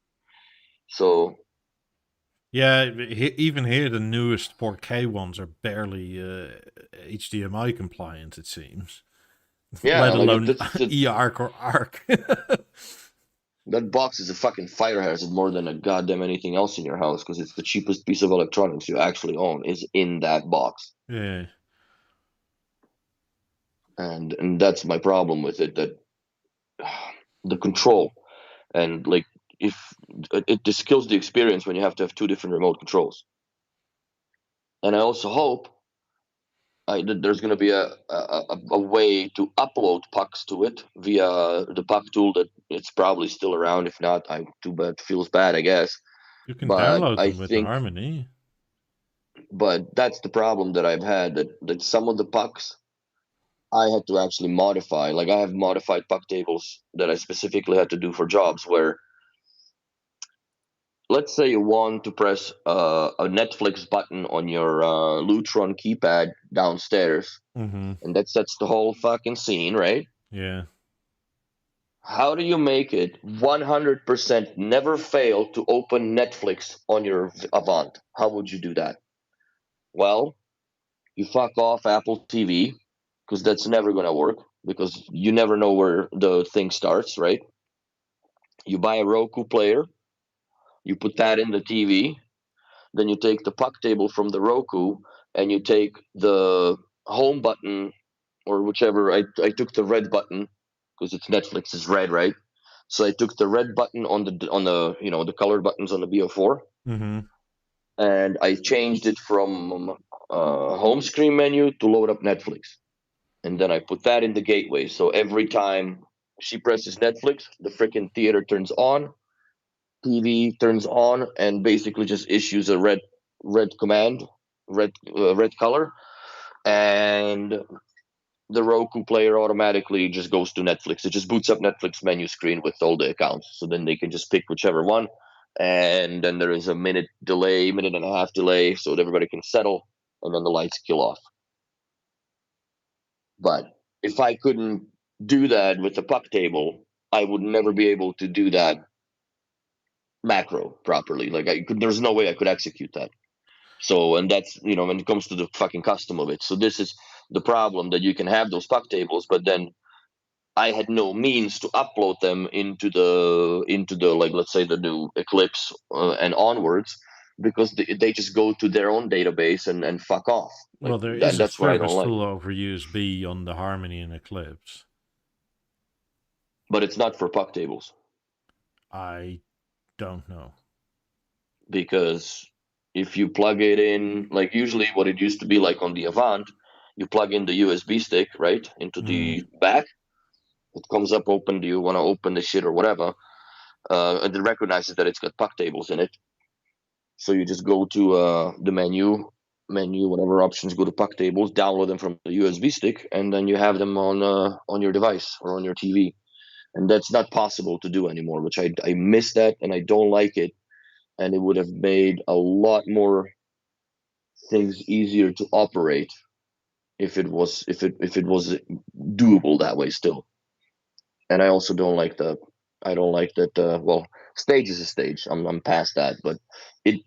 So Yeah, even here, the newest 4K ones are barely HDMI compliant, it seems. yeah, Let like alone eARC or ARC. that box is a fucking fire hazard more than a goddamn anything else in your house because it's the cheapest piece of electronics you actually own is in that box. Yeah. And that's my problem with it, that the control and like if it just kills the experience when you have to have two different remote controls. And I also hope that there's going to be a way to upload pucks to it via the puck tool that it's probably still around. If not, I'm too bad. Feels bad, I guess. You can But download I them with the think, Harmony. but that's the problem that I've had, that some of the pucks I had to actually modify. Like I have modified puck tables that I specifically had to do for jobs where, let's say you want to press a Netflix button on your Lutron keypad downstairs, Mm-hmm. and that sets the whole fucking scene, right? Yeah. How do you make it 100% never fail to open Netflix on your Avant? How would you do that? Well, you fuck off Apple TV, because that's never going to work, because you never know where the thing starts, right? You buy a Roku player, you put that in the TV, then you take the puck table from the Roku and you take the home button or whichever. I took the red button because it's Netflix is red, right? So I took the red button on the the colored buttons on the BO4, Mm-hmm. and I changed it from home screen menu to load up Netflix, and then I put that in the gateway. So every time she presses Netflix, the freaking theater turns on, TV turns on, and basically just issues a red command, red color, and the Roku player automatically just goes to Netflix. It just boots up Netflix menu screen with all the accounts. So then they can just pick whichever one. And then there is a minute and a half delay, so that everybody can settle, and then the lights kill off. But if I couldn't do that with the puck table, I would never be able to do that macro properly. Like there's no way I could execute that. So, and that's, when it comes to the fucking custom of it. So this is the problem, that you can have those puck tables, but then I had no means to upload them into the like, let's say the new Eclipse and onwards, because they just go to their own database and fuck off. Like, Well, there is a that's what I don't service like. tool over USB on the Harmony and Eclipse. But it's not for puck tables. I don't know. Because if you plug it in, like usually what it used to be like on the Avant, you plug in the USB stick, right, into the back. It comes up open. Do you want to open the shit or whatever? And it recognizes that it's got puck tables in it. So you just go to the menu, whatever options, go to puck tables, download them from the USB stick, and then you have them on your device or on your TV. And that's not possible to do anymore, which I miss that, and I don't like it. And it would have made a lot more things easier to operate if it was doable that way still. And I also don't like that. Well, stage is a stage. I'm past that, but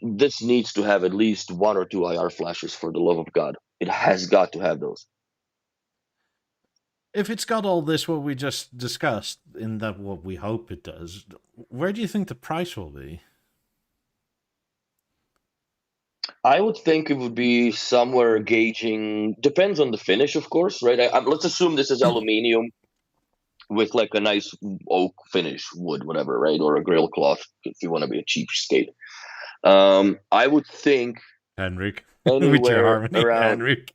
this needs to have at least one or two IR flashes, for the love of God. It has got to have those. If it's got all this, what we just discussed, in that what we hope it does, where do you think the price will be? I would think it would be somewhere gauging. Depends on the finish, of course, right? Let's assume this is aluminium with like a nice oak finish, wood, whatever, right? Or a grill cloth, if you want to be a cheapskate. I would think Henrik, with your Harmony, Henrik.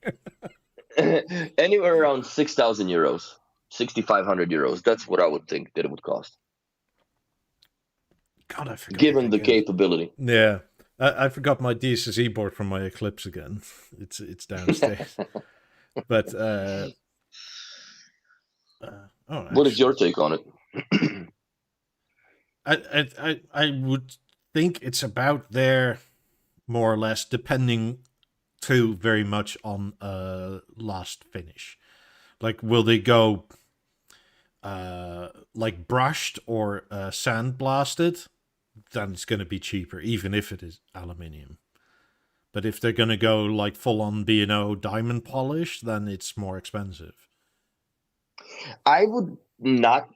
Anywhere around 6,000 euros, 6,500 euros. That's what I would think that it would cost. God, I forgot. Given the capability. Yeah. I forgot my DSSE board from my Eclipse again. It's downstairs. But what is your take on it? I would think it's about there, more or less, depending too very much on last finish. Like, will they go like brushed or sandblasted? Then it's going to be cheaper, even if it is aluminium. But if they're going to go like full on B&O diamond polish, then it's more expensive. I would not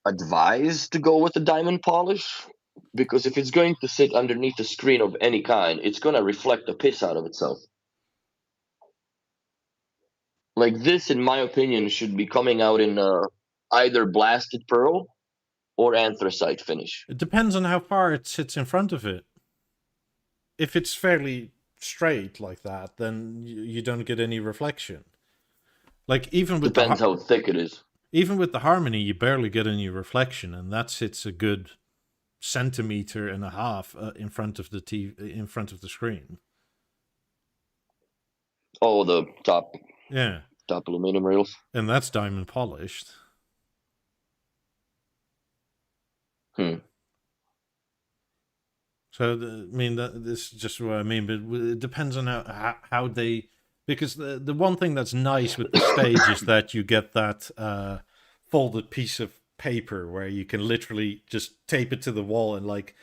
advise to go with the diamond polish, because if it's going to sit underneath a screen of any kind, it's going to reflect the piss out of itself. Like, this, in my opinion, should be coming out in either blasted pearl or anthracite finish. It depends on how far it sits in front of it. If it's fairly straight like that, then you don't get any reflection. Like, even with depends how thick it is. Even with the Harmony, you barely get any reflection, and that sits a good 1.5 centimeters in front of the in front of the screen. Oh, the top. Yeah. Top aluminum rails. And that's diamond polished. So, this is just what I mean, but it depends on how they... Because the one thing that's nice with the stage is that you get that folded piece of paper where you can literally just tape it to the wall and like,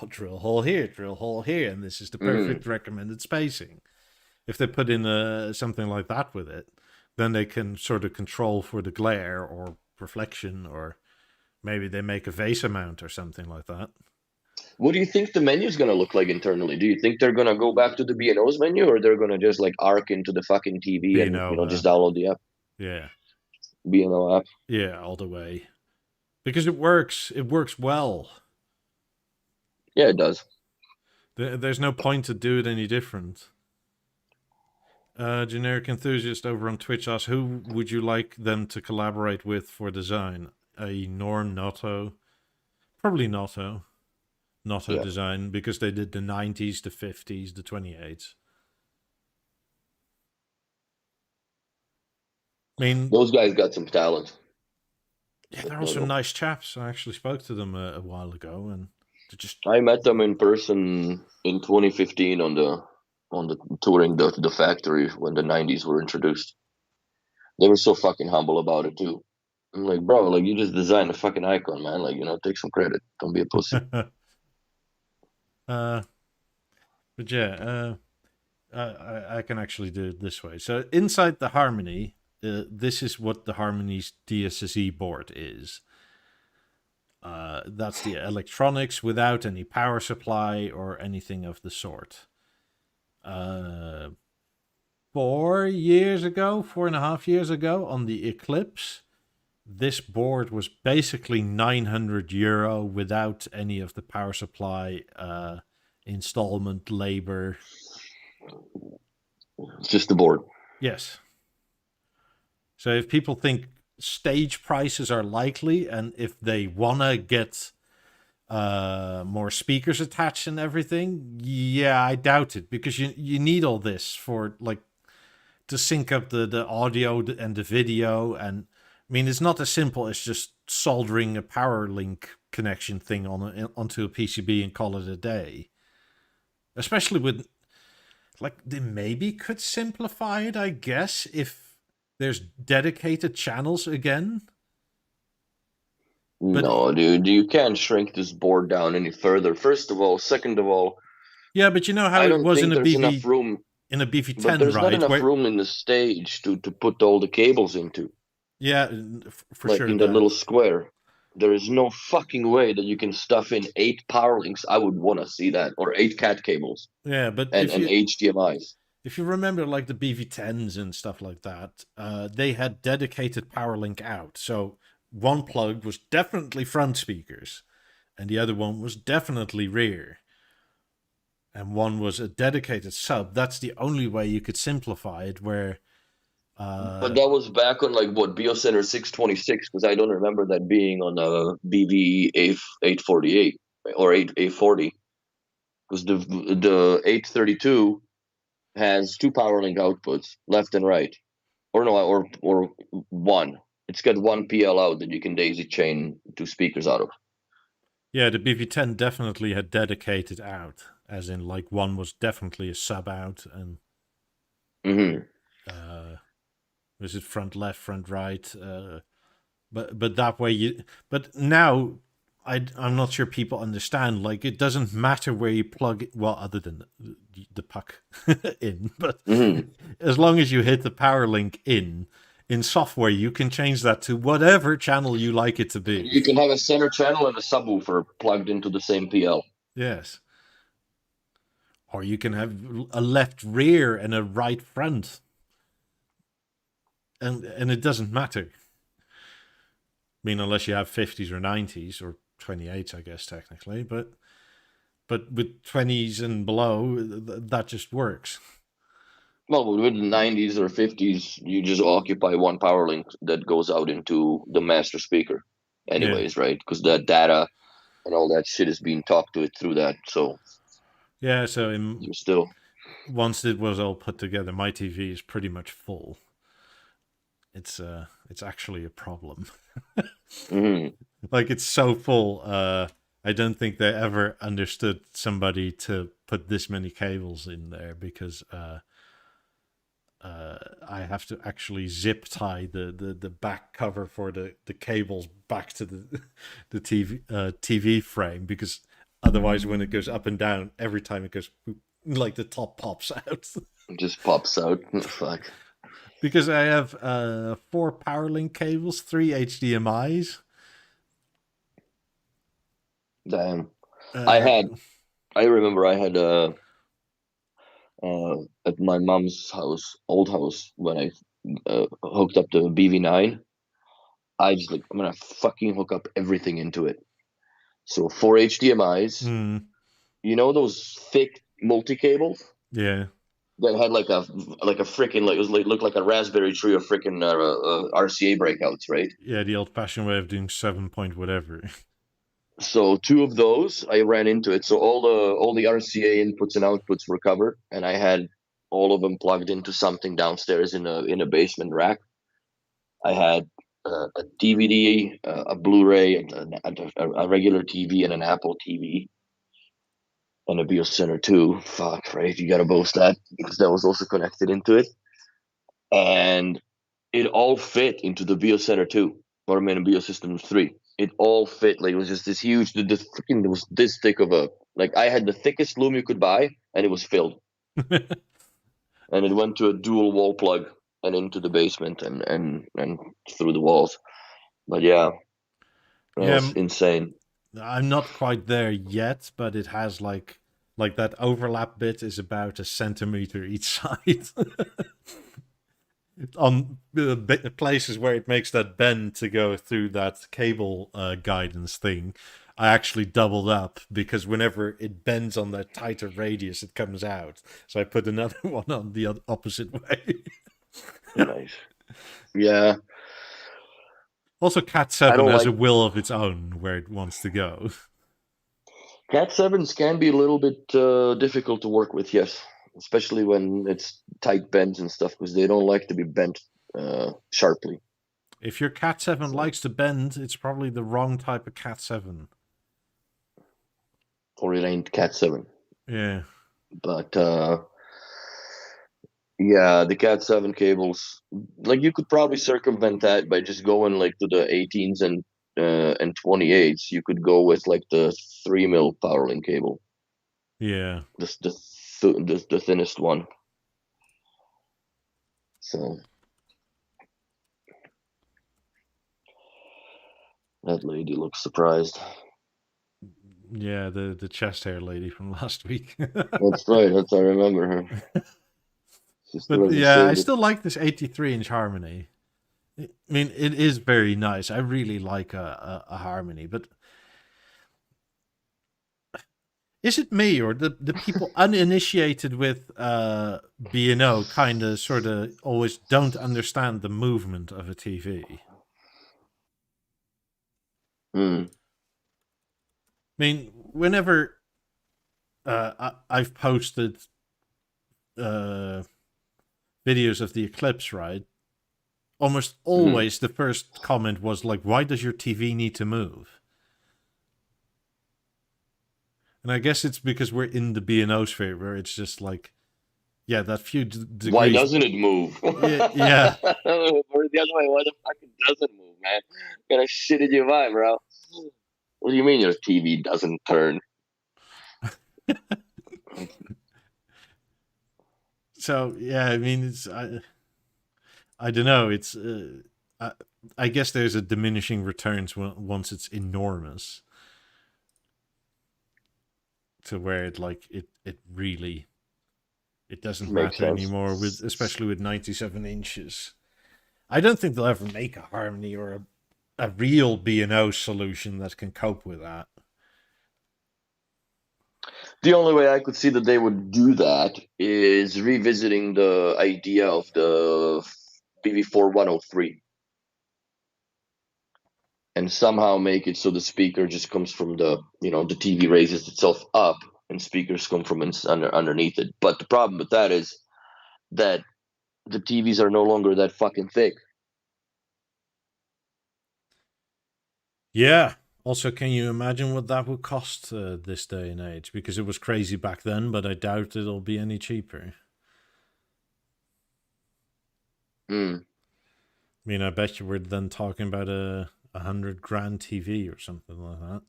drill hole here, and this is the perfect recommended spacing. If they put in something like that with it, then they can sort of control for the glare or reflection, or maybe they make a VESA mount or something like that. What do you think the menu is going to look like internally? Do you think they're going to go back to the B&O's menu, or they're going to just like arc into the fucking TV B&O, and just download the app? Yeah. B&O app. Yeah, all the way. Because it works. It works well. Yeah, it does. There's no point to do it any different. Generic Enthusiast over on Twitch asks, who would you like them to collaborate with for design? A Norm, Notto? Probably Notto. Notto design, because they did the 90s, the 50s, the 28s. I mean, Those guys got some talent. yeah, But they're no, also no. nice chaps. I actually spoke to them a while ago, and they're just I met them in person in 2015 on the touring the factory when the 90s were introduced. They were so fucking humble about it too. I'm like, bro, like you just designed a fucking icon, man. Like, take some credit. Don't be a pussy. uh, but yeah, I can actually do it this way. So inside the Harmony, this is what the Harmony's DSSE board is. That's the electronics without any power supply or anything of the sort. 4 years ago, 4.5 years ago, on the Eclipse, this board was basically €900 without any of the power supply, installment, labor. It's just the board. Yes. So if people think stage prices are likely, and if they wanna get more speakers attached and everything, yeah, I doubt it, because you need all this for like to sync up the audio and the video. And I mean, it's not as simple as just soldering a power link connection thing onto a PCB and call it a day. Especially with, like, they maybe could simplify it, I guess, if there's dedicated channels again. But No, dude, you can't shrink this board down any further. First of all, second of all, yeah, but you know how I it don't was think there's enough room. in a But BV10, there's not right? enough Where, room in the stage to put all the cables into, yeah, for like sure in that that. little square. There is no fucking way that you can stuff in 8 power links. I would want to see that, or 8 cat cables Yeah, but and HDMI's. if you remember, like the BV10s and stuff like that, they had dedicated power link out. So one plug was definitely front speakers, and the other one was definitely rear, and one was a dedicated sub. That's the only way you could simplify it. Where, But that was back on like what BioCenter 626, because I don't remember that being on a BV 848 or 840. Because the 832 has 2 power link outputs, left and right, or no, or one. It's got one PL out that you can daisy chain 2 speakers out of. yeah, the BV10 definitely had dedicated out, as in like one was definitely a sub out, and Mm-hmm. was it front left, front right? But that way you. But now I'm not sure people understand. Like, it doesn't matter where you plug it. Well, other than the puck in, but Mm-hmm. as long as you hit the power link in software, you can change that to whatever channel you like it to be. You can have a center channel and a subwoofer plugged into the same PL. Yes. Or you can have a left rear and a right front, and it doesn't matter. I mean, unless you have 50s or 90s or 28s, I guess technically, but with 20s and below, that just works. Well, with the 90s or 50s, you just occupy one power link that goes out into the master speaker, Yeah, anyways, right? Because the data and all that shit is being talked to it through that. So yeah. So you're still. once it was all put together, my TV is pretty much full. It's actually a problem. Mhm. Like, it's so full. I don't think they ever understood somebody to put this many cables in there, because I have to actually zip tie the back cover for the cables back to the TV frame, because otherwise, when it goes up and down, every time it goes, like, the top pops out. It just pops out. Fuck. Because I have 4 PowerLink cables, 3 HDMI's. Damn. I Uh, had. I remember I had at my mom's house, old house, when I hooked up the BV9. I just like, I'm gonna fucking hook up everything into it. So 4 HDMI's. hmm, You know those thick multi cables yeah, that had like a freaking like it was like looked like a raspberry tree of freaking RCA breakouts, right? yeah, the old-fashioned way of doing 7 point whatever. So 2 of those I ran into it. So all the RCA inputs and outputs were covered, and I had all of them plugged into something downstairs in a basement rack. I had a DVD, a Blu-ray, a regular TV, and an Apple TV, and a BeoCenter too. Fuck, right? You gotta boast that because that was also connected into it, and it all fit into the BeoCenter 2, or I mean, BeoSystems 3. It all fit. Like, it was just this huge. The freaking, it was this thick of a. Like, I had the thickest loom you could buy, and it was filled. And it went to a dual wall plug and into the basement and through the walls. But yeah, that was insane. I'm not quite there yet, but it has like that overlap bit is about a centimeter each side. On the places where it makes that bend to go through that cable guidance thing, I actually doubled up because whenever it bends on that tighter radius, it comes out. So I put another one on the opposite way. Nice. Yeah. Also, Cat 7 has a will of its own where it wants to go. Cat 7s can be a little bit difficult to work with, yes. Especially when it's tight bends and stuff, because they don't like to be bent sharply. If your Cat 7 likes to bend, it's probably the wrong type of Cat 7. Or it ain't Cat 7. Yeah. But yeah, the Cat 7 cables, like, you could probably circumvent that by just going like to the 18s and 28s. You could go with like the 3mm PowerLink cable. Yeah. The thinnest one. So that lady looks surprised. Yeah, the chest hair lady from last week. That's right. I remember her. But yeah, I still like this 83-inch Harmony. I mean, it is very nice. I really like a Harmony, but is it me or the people uninitiated with B&O kind of sort of always don't understand the movement of a TV? I mean, whenever I've posted videos of the Eclipse, right? Almost always the first comment was like, why does your TV need to move? And I guess it's because we're in the B&O sphere where it's just like, yeah, that few degrees. Why doesn't it move? Yeah. Or the other way, why the fuck it doesn't move, man? Got a shit in your mind, bro. What do you mean your TV doesn't turn? So yeah, I mean, it's I don't know. It's I guess there's a diminishing returns once it's enormous, to where it really it doesn't matter anymore, with especially with 97 inches. I don't think they'll ever make a Harmony or a real B&O solution that can cope with that. The only way I could see that they would do that is revisiting the idea of the BV4103 and somehow make it so the speaker just comes from the TV raises itself up and speakers come from underneath it. But the problem with that is that the TVs are no longer that fucking thick. Yeah. Also, can you imagine what that would cost this day and age? Because it was crazy back then, but I doubt it'll be any cheaper. I mean, I bet you we're then talking about a $100,000 TV or something like that.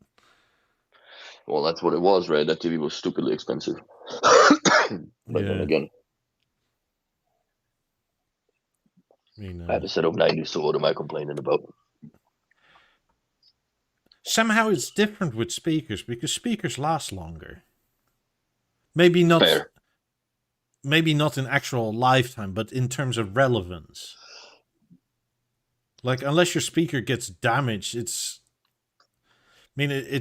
Well, that's what it was, right? That TV was stupidly expensive. But then again, I had a set of 90, so what am I complaining about? Somehow it's different with speakers because speakers last longer. Maybe not. Fair. Maybe not in actual lifetime, but in terms of relevance. Like, unless your speaker gets damaged, it's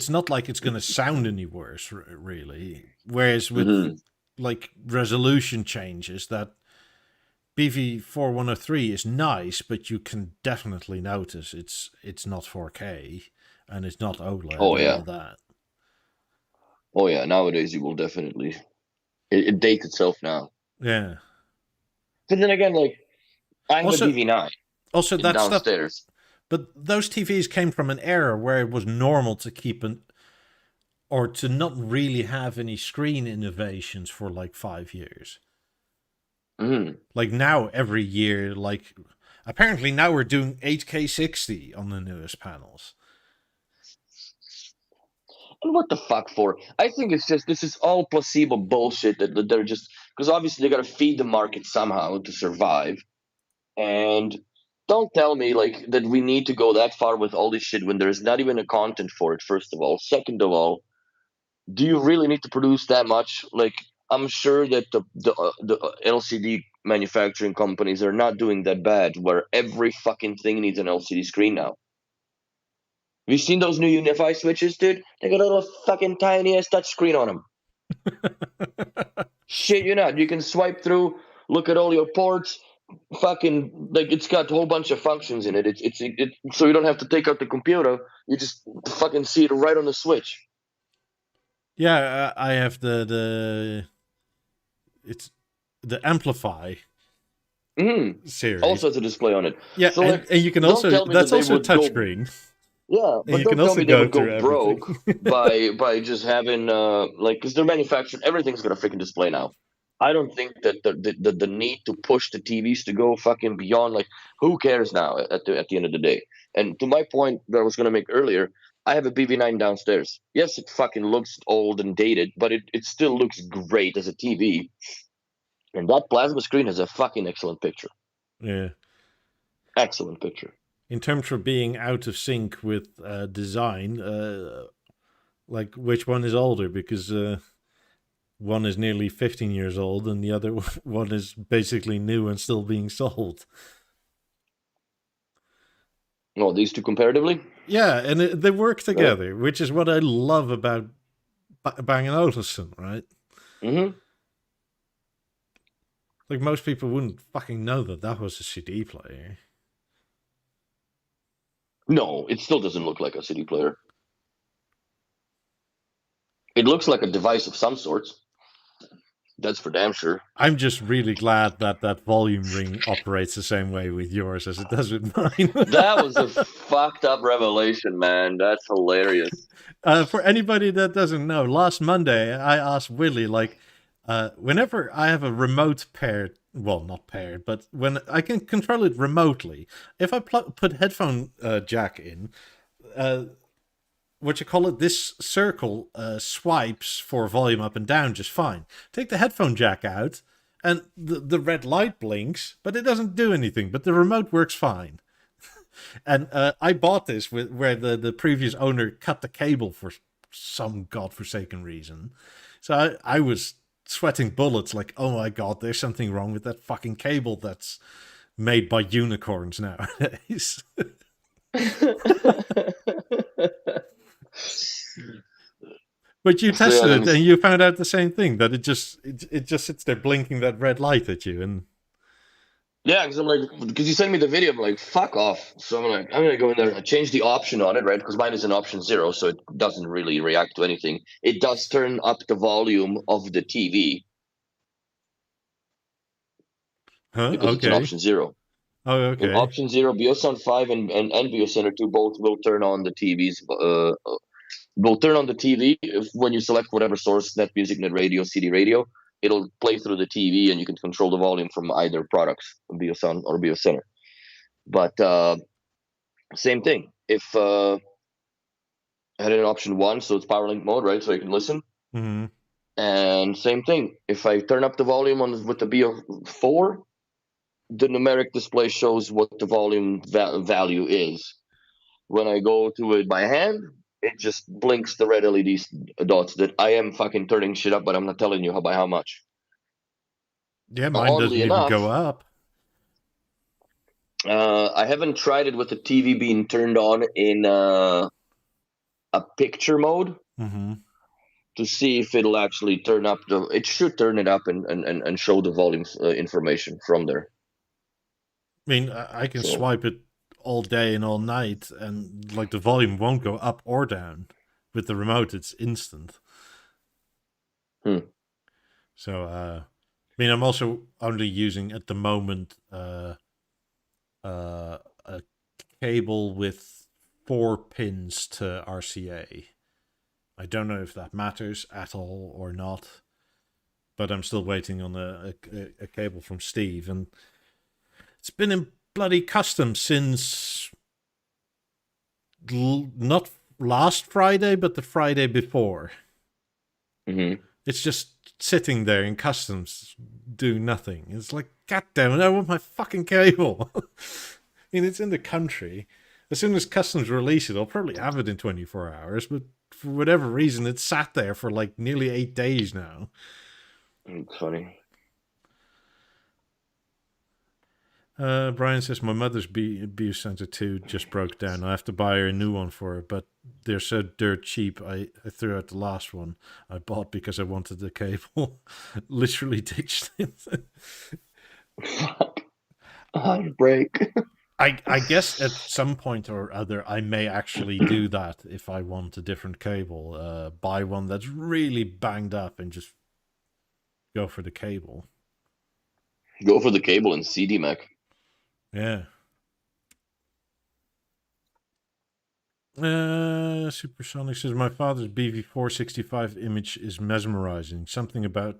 not like it's going to sound any worse, really. Whereas with like resolution changes, that BV4103 is nice, but you can definitely notice it's not 4K and it's not OLED. Oh yeah, all that. Oh yeah. Nowadays, you will definitely it dates itself now. Yeah. But then again, like, I have a DV9. Also, that stuff. downstairs. But those TVs came from an era where it was normal to keep or to not really have any screen innovations for like 5 years. Mm. Like now, every year, like apparently now we're doing 8K 60 on the newest panels. And what the fuck for? I think it's just this is all placebo bullshit that they're just because obviously they got to feed the market somehow to survive. And don't tell me like that we need to go that far with all this shit when there's not even a content for it. First of all, second of all, do you really need to produce that much? Like I'm sure that the LCD manufacturing companies are not doing that bad. Where every fucking thing needs an LCD screen now. Have you seen those new Unify switches, dude? They got a little fucking tiny ass touch screen on them. Shit, you're not. You can swipe through, look at all your ports. Fucking like it's got a whole bunch of functions in it. It's so you don't have to take out the computer. You just fucking see it right on the switch. Yeah, I have it's the Amplify series. Also, has a display on it. Yeah, so, and you can also that's also a touchscreen. Yeah, but don't tell me they would go broke by just having like because they're manufacturing everything's got a freaking display now. I don't think that the need to push the TVs to go fucking beyond like who cares now at the end of the day. And to my point that I was gonna make earlier, I have a BV9 downstairs. Yes, it fucking looks old and dated, but it still looks great as a TV. And that plasma screen has a fucking excellent picture. Yeah, excellent picture. In terms of being out of sync with design, like which one is older? Because one is nearly 15 years old and the other one is basically new and still being sold. Oh, these two comparatively? Yeah, and they work together, which is what I love about Bang & Olufsen, right? Mm-hmm. Like most people wouldn't fucking know that was a CD player. No, it still doesn't look like a CD player. It looks like a device of some sorts. That's for damn sure. I'm just really glad that volume ring operates the same way with yours as it does with mine. That was a fucked up revelation, man. That's hilarious. For anybody that doesn't know, last Monday I asked Willie, like, whenever I have a remote paired, well, not paired, but when I can control it remotely, if I put headphone jack in, what you call it, this circle swipes for volume up and down just fine. Take the headphone jack out, and the red light blinks, but it doesn't do anything, but the remote works fine. And I bought this where the previous owner cut the cable for some godforsaken reason. So I was sweating bullets like, oh my god, there's something wrong with that fucking cable that's made by unicorns nowadays. But you tested it and you found out the same thing, that it just sits there blinking that red light at you. And yeah, because I'm like, because you sent me the video, I'm like, fuck off. So I'm like, I'm gonna go in there and change the option on it, right? Because mine is an option 0, so it doesn't really react to anything. It does turn up the volume of the TV. Because it's an option 0. Oh, okay. In option 0, BeoSound 5 and BeoCenter 2 both will turn on the TVs. Will turn on the TV when you select whatever source, net music, net radio, CD radio. It'll play through the TV, and you can control the volume from either products, BeoSound or BeoCenter. But same thing. If I had it in option 1, so it's power link mode, right? So you can listen. Mm-hmm. And same thing. If I turn up the volume with the BeO4, the numeric display shows what the volume value is. When I go to it by hand, it just blinks the red LED dots that I am fucking turning shit up, but I'm not telling you by how much. Yeah, mine doesn't even go up. I haven't tried it with the TV being turned on in a picture mode to see if it'll actually turn up it should turn it up and show the volume information from there. I mean, I can swipe it all day and all night, and like the volume won't go up or down. With the remote, it's instant. So, I mean, I'm also only using at the moment a cable with 4 pins to RCA. I don't know if that matters at all or not, but I'm still waiting on a cable from Steve, and it's been in bloody customs since not last Friday, but the Friday before. Mm-hmm. It's just sitting there in customs doing nothing. It's like, God damn it, I want my fucking cable. I mean, it's in the country. As soon as customs release it, I'll probably have it in 24 hours, but for whatever reason, it's sat there for like nearly 8 days now. It's funny. Brian says, my mother's abuse center 2 just broke down. I have to buy her a new one for her, but they're so dirt cheap. I threw out the last one I bought because I wanted the cable. Literally ditched it. Heartbreak. I guess at some point or other, I may actually do that if I want a different cable. Buy one that's really banged up and just go for the cable. Go for the cable and CD Mac. Yeah. Supersonic says, my father's BV465 image is mesmerizing. Something about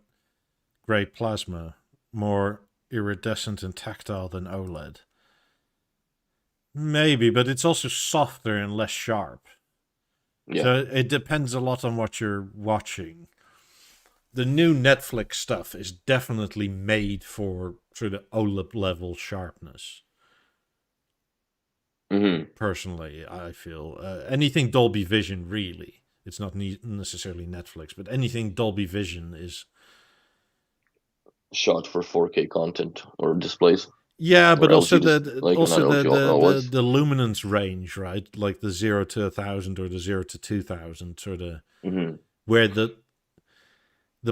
grey plasma, more iridescent and tactile than OLED. Maybe, but it's also softer and less sharp. Yeah. So it depends a lot on what you're watching. The new Netflix stuff is definitely made for sort of OLED level sharpness. Mm-hmm. Personally, I feel anything Dolby Vision, really. It's not necessarily Netflix, but anything Dolby Vision is Shot for 4K content or displays. Yeah, but also OLEDs. the luminance range, right? Like the 0 to 1,000 or the 0 to 2,000, sort of, where the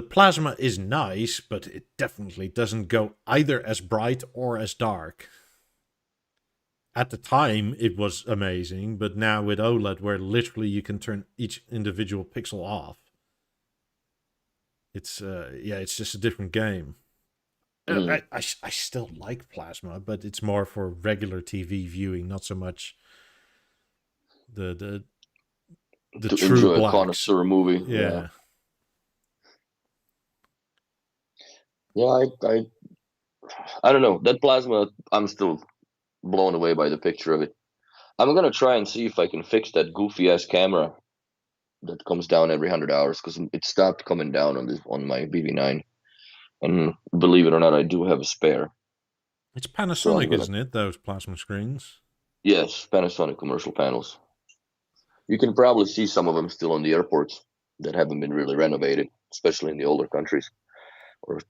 plasma is nice, but it definitely doesn't go either as bright or as dark. At the time, it was amazing, but now with OLED, where literally you can turn each individual pixel off, it's it's just a different game. I still like plasma, but it's more for regular TV viewing, not so much the to true enjoy blacks. A connoisseur movie. Yeah. Yeah, I don't know. That plasma, I'm still blown away by the picture of it. I'm gonna try and see if I can fix that goofy ass camera that comes down every 100 hours, because it stopped coming down on my BB9. And believe it or not, I do have a spare. It's Panasonic, isn't it? Those plasma screens. Yes, Panasonic commercial panels. You can probably see some of them still on the airports that haven't been really renovated, especially in the older countries or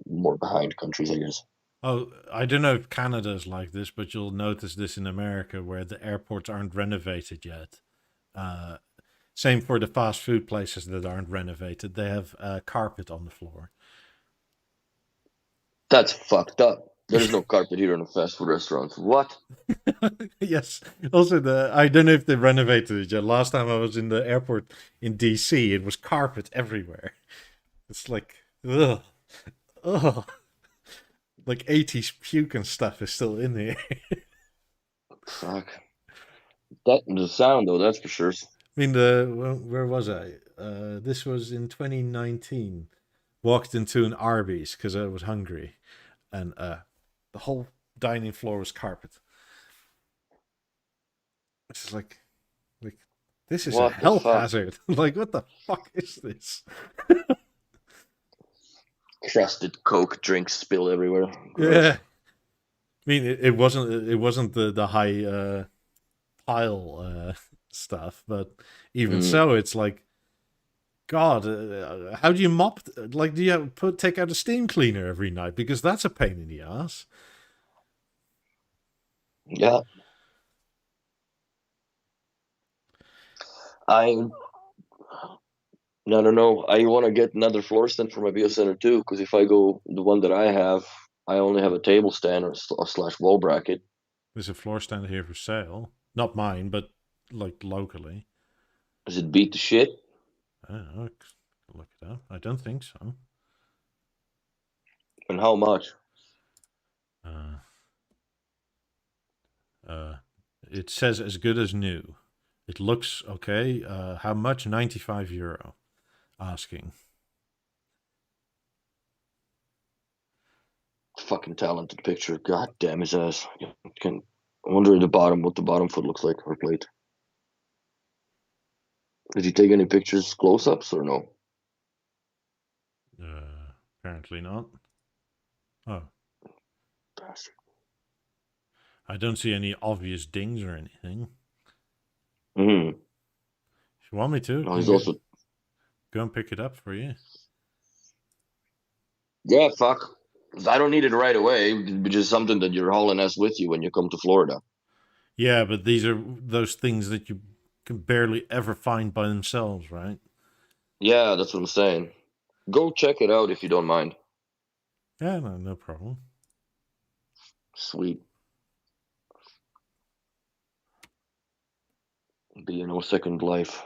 more behind countries, I guess. Oh, I don't know if Canada's like this, but you'll notice this in America where the airports aren't renovated yet. Same for the fast food places that aren't renovated. They have carpet on the floor. That's fucked up. There's no carpet here in a fast food restaurant. What? Yes. Also, I don't know if they renovated it yet. Last time I was in the airport in DC, it was carpet everywhere. It's like, ugh. Like 80s puke and stuff is still in there. Fuck. That the sound though, that's for sure. I mean, where was I? This was in 2019. Walked into an Arby's because I was hungry, and the whole dining floor was carpet. It's like this is a health hazard. Like, what the fuck is this? Crusted Coke drinks spill everywhere. Gross. Yeah, I mean, it wasn't the high tile stuff, but even so, it's like, God, how do you mop? Like, do you take out a steam cleaner every night? Because that's a pain in the ass. Yeah. I don't know. I want to get another floor stand for my BO Center too, because if I go the one that I have, I only have a table stand or slash wall bracket. There's a floor stand here for sale. Not mine, but like locally. Does it beat the shit? I don't know. Look it up. I don't think so. And how much? It says as good as new. It looks okay. How much? €95. Asking. Fucking talented picture. God damn his ass. I wonder what the bottom foot looks like, or plate. Did he take any pictures, close-ups, or no? Apparently not. Oh. Bastard. I don't see any obvious dings or anything. Mm-hmm. If you want me to, No, he's also... go and pick it up for you. Yeah, fuck. I don't need it right away, which is something that you're hauling ass with you when you come to Florida. Yeah, but these are those things that you can barely ever find by themselves, right? Yeah, that's what I'm saying. Go check it out if you don't mind. Yeah, no problem. Sweet. Be no second life.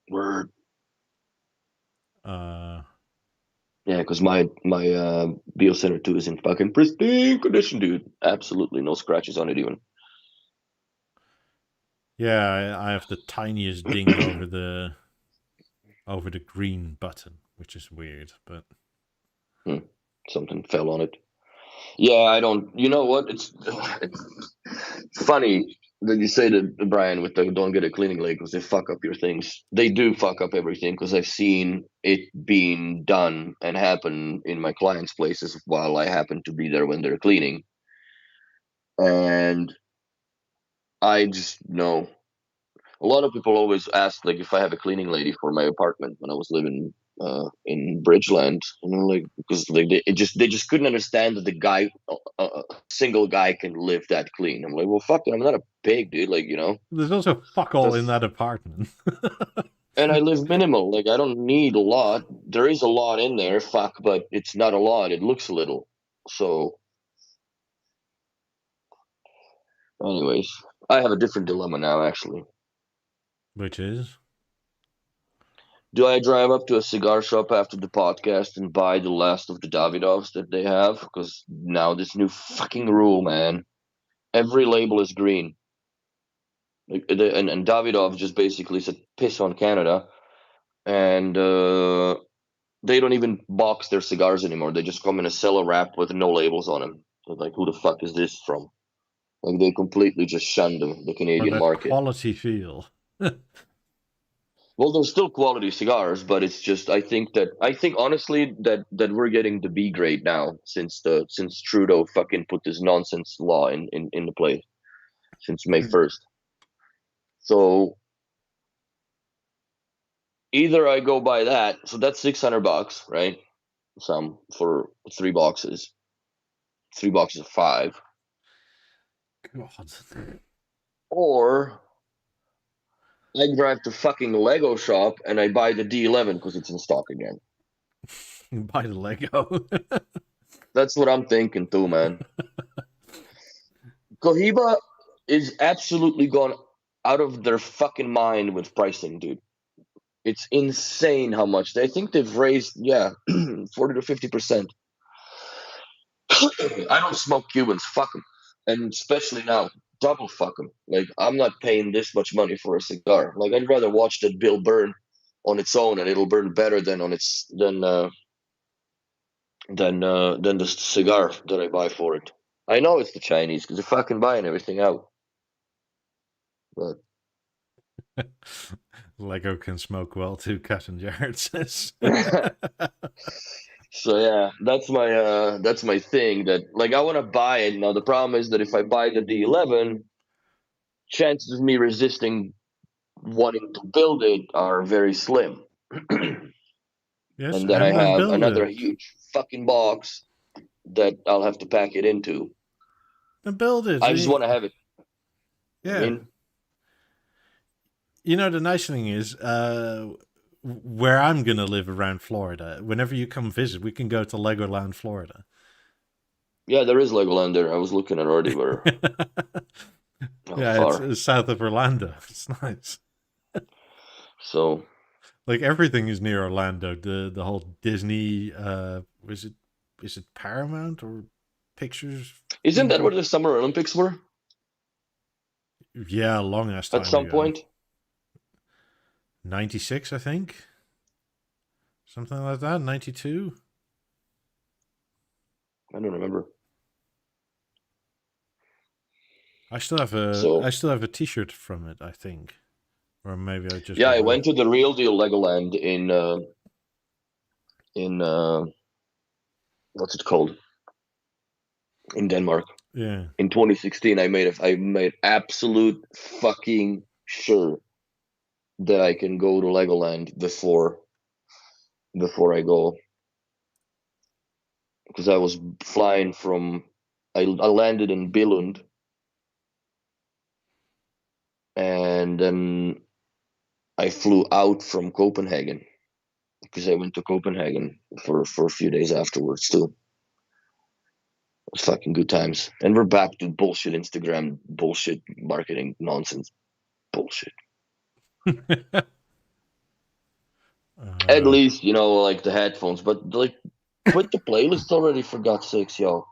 Word. Yeah, because my Bio Center 2 is in fucking pristine condition, dude. Absolutely no scratches on it even. Yeah, I have the tiniest ding over the green button, which is weird, but Something fell on it. Yeah, I don't. You know what? It's funny that you say that, Brian, with the don't get a cleaning lady because they fuck up your things. They do fuck up everything because I've seen it being done and happen in my clients' places while I happen to be there when they're cleaning. And I just know. A lot of people always ask, like, if I have a cleaning lady for my apartment when I was living in Bridgeland, like, because like they just couldn't understand that the guy, single guy, can live that clean. I'm like, well, fuck it, I'm not a pig, dude. Like, there's also fuck all in that apartment. and I live minimal. Like, I don't need a lot. There is a lot in there, fuck, but it's not a lot. It looks a little. So, anyways, I have a different dilemma now, actually. Which is? Do I drive up to a cigar shop after the podcast and buy the last of the Davidoffs that they have? Because now this new fucking rule, man. Every label is green. And Davidoff just basically said piss on Canada. And they don't even box their cigars anymore. They just come in a cellar wrap with no labels on them. So like, who the fuck is this from? Like, they completely just shunned the For Canadian that market. quality feel. Well, they're still quality cigars, but it's just I think honestly that we're getting the B grade now since Trudeau fucking put this nonsense law in the place since May 1st. So either I go by that, so that's $600, right? Some for 3 boxes, 3 boxes of 5, God. or I drive to fucking Lego shop and I buy the D11 because it's in stock again. Buy the Lego. That's what I'm thinking too, man. Cohiba is absolutely gone out of their fucking mind with pricing, dude. It's insane how much. I think they've raised, 40 to 50%. I don't smoke Cubans, fuck them. And especially now, double fuck them. Like, I'm not paying this much money for a cigar. Like, I'd rather watch that bill burn on its own, and it'll burn better than on its than the cigar that I buy for it. I know it's the Chinese because they're fucking buying everything out. But Lego can smoke well too, Captain Jared says. so yeah, that's my thing. That, like, I want to buy it. Now the problem is that if I buy the D11, chances of me resisting wanting to build it are very slim. Yes, And then I and then have build another it. huge fucking box that I'll have to pack it into. Then build it. I just want to have it. Yeah. I mean, the nice thing is, where I'm going to live around Florida, whenever you come visit, we can go to Legoland, Florida. yeah, there is Legoland there. I was looking at already where. Yeah, it's south of Orlando. It's nice. So, like, everything is near Orlando. The whole Disney, is it Paramount or Pictures? isn't that where the Summer Olympics were? Yeah, long ass time at some ago. point. 96, I think. Something like that. 92. I don't remember. I still have a T-shirt from it, I think, or maybe I just Yeah, got I rid went to the Real Deal Legoland in what's it called, in Denmark. Yeah. In 2016, I made absolute fucking sure that I can go to Legoland before I go, because I was flying from I landed in Billund, and then I flew out from Copenhagen, because I went to Copenhagen for a few days afterwards too. It was fucking good times. And we're back to bullshit Instagram, bullshit marketing nonsense, bullshit. At least, like the headphones, but like, quit the playlist already, for God's sakes, yo.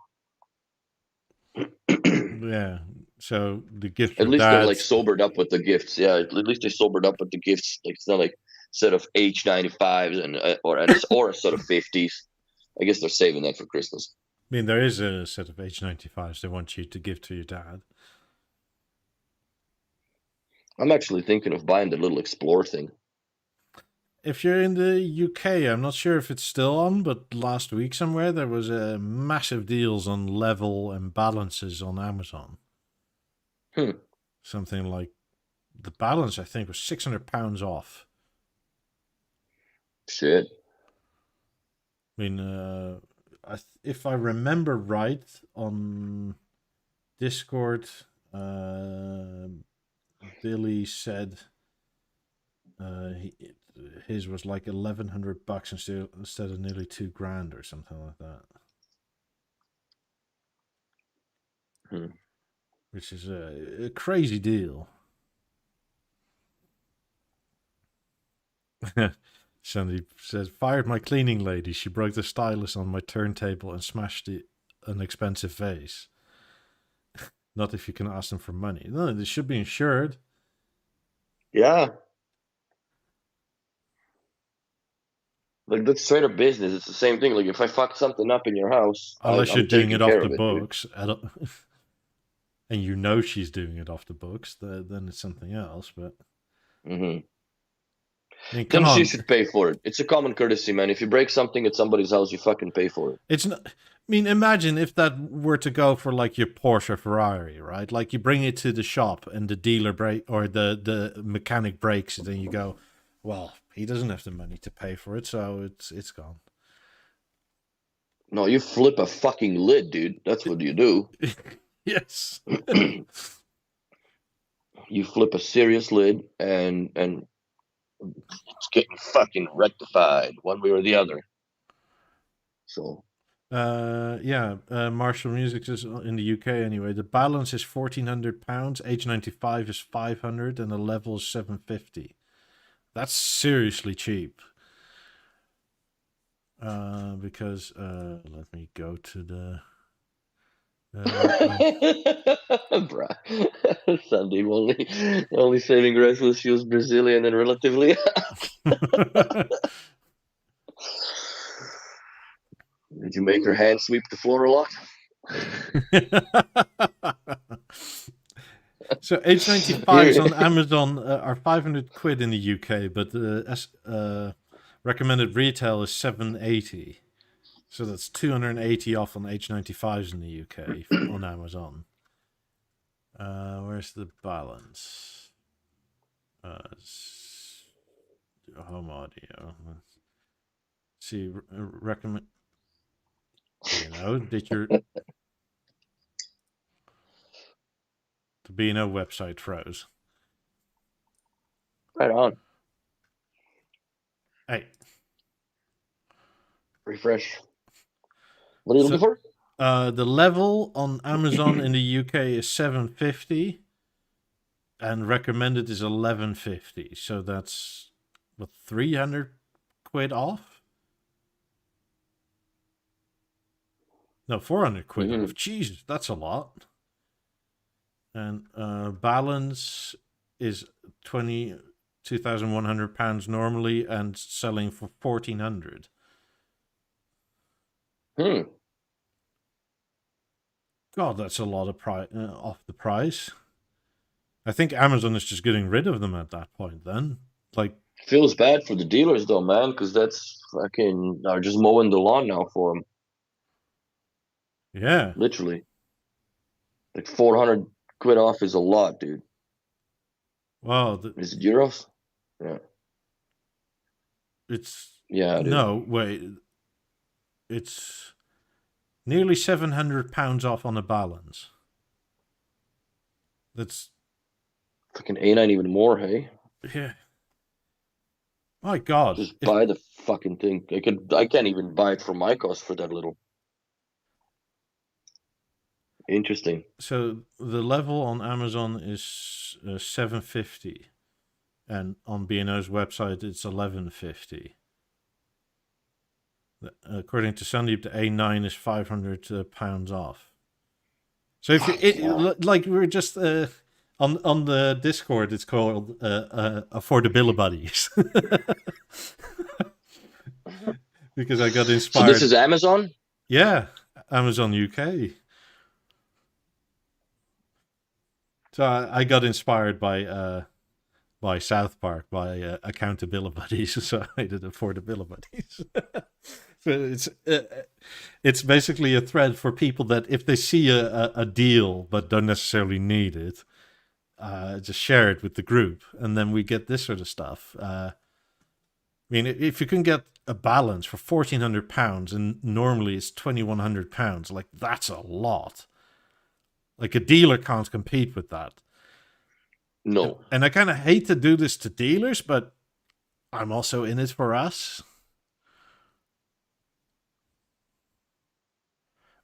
Yeah. So the gift At your least they're like dad's. sobered up with the gifts. Yeah, at least they sobered up with the gifts. Like, it's not like set of H95s and or a set of 50s. I guess they're saving that for Christmas. I mean, there is a set of H95s they want you to give to your dad. I'm actually thinking of buying the little Explore thing. If you're in the UK, I'm not sure if it's still on, but last week somewhere there was massive deals on level and balances on Amazon. Something like the balance, I think, was £600 off. Shit. I mean, if I remember right, on Discord, Billy said his was like $1,100 instead of nearly $2,000 or something like that. Which is a crazy deal. Sandy says, fired my cleaning lady. She broke the stylus on my turntable and smashed an expensive vase. Not if you can ask them for money. No, they should be insured. Yeah. Like, that's straight up business. It's the same thing. Like, if I fuck something up in your house, Unless you're I'm doing taking it off care the of it, dude. books. And you know she's doing it off the books, then it's something else. But Mm-hmm. I mean, come Then she on. should pay for it. It's a common courtesy, man. If you break something at somebody's house, you fucking pay for it. It's not. I mean, imagine if that were to go for like your Porsche or Ferrari, right? Like you bring it to the shop and the dealer break or the mechanic breaks it, and you go, well, he doesn't have the money to pay for it, so it's gone. No, you flip a fucking lid, dude. That's what you do. Yes. You flip a serious lid, and it's getting fucking rectified one way or the other. So Marshall Music is in the UK anyway. The balance is £1,400, H95 is 500, and the level is 750. That's seriously cheap. Because let me go to the. Bruh. Sandy only saving grace was she was Brazilian and relatively. Did you make her hand sweep the floor a lot? So H95s on Amazon are 500 quid in the UK, but the recommended retail is 780. So that's 280 off on H95s in the UK on Amazon. Where's the balance? Home audio. Let's see, recommend. Did your the B&O website froze? Right on. Hey. Refresh. What are you looking for? The level on Amazon in the UK is 750, and recommended is 1150. So that's 300 quid off. No, 400 quid off. Jesus, that's a lot. And balance is £22,100 normally and selling for 1,400. God, that's a lot of off the price. I think Amazon is just getting rid of them at that point. Then, like, Feels bad for the dealers though, man, because that's fucking are just mowing the lawn now for them. yeah. Literally, like 400 quid off is a lot, dude. Well, Is it euros? Yeah. it's Yeah, dude. no wait. It's nearly £700 off on a balance. That's Fucking A9 even more, hey? yeah. My God. Just buy the fucking thing. I can't even buy it for my cost for that little. Interesting. So the level on Amazon is 750, and on B&O's website it's 1150. According to Sandeep, the A9 is £500 off. So if like we're just on the Discord, it's called Affordability Buddies. Because I got inspired. So this is Amazon? Yeah, Amazon UK. So I got inspired by South Park, by Accountability Buddies, so I did Affordability Buddies. So it's basically a thread for people that if they see a deal but don't necessarily need it, just share it with the group, and then we get this sort of stuff. I mean, if you can get a balance for £1,400 and normally it's £2,100, like that's a lot. Like a dealer can't compete with that. No. And I kind of hate to do this to dealers, but I'm also in it for us.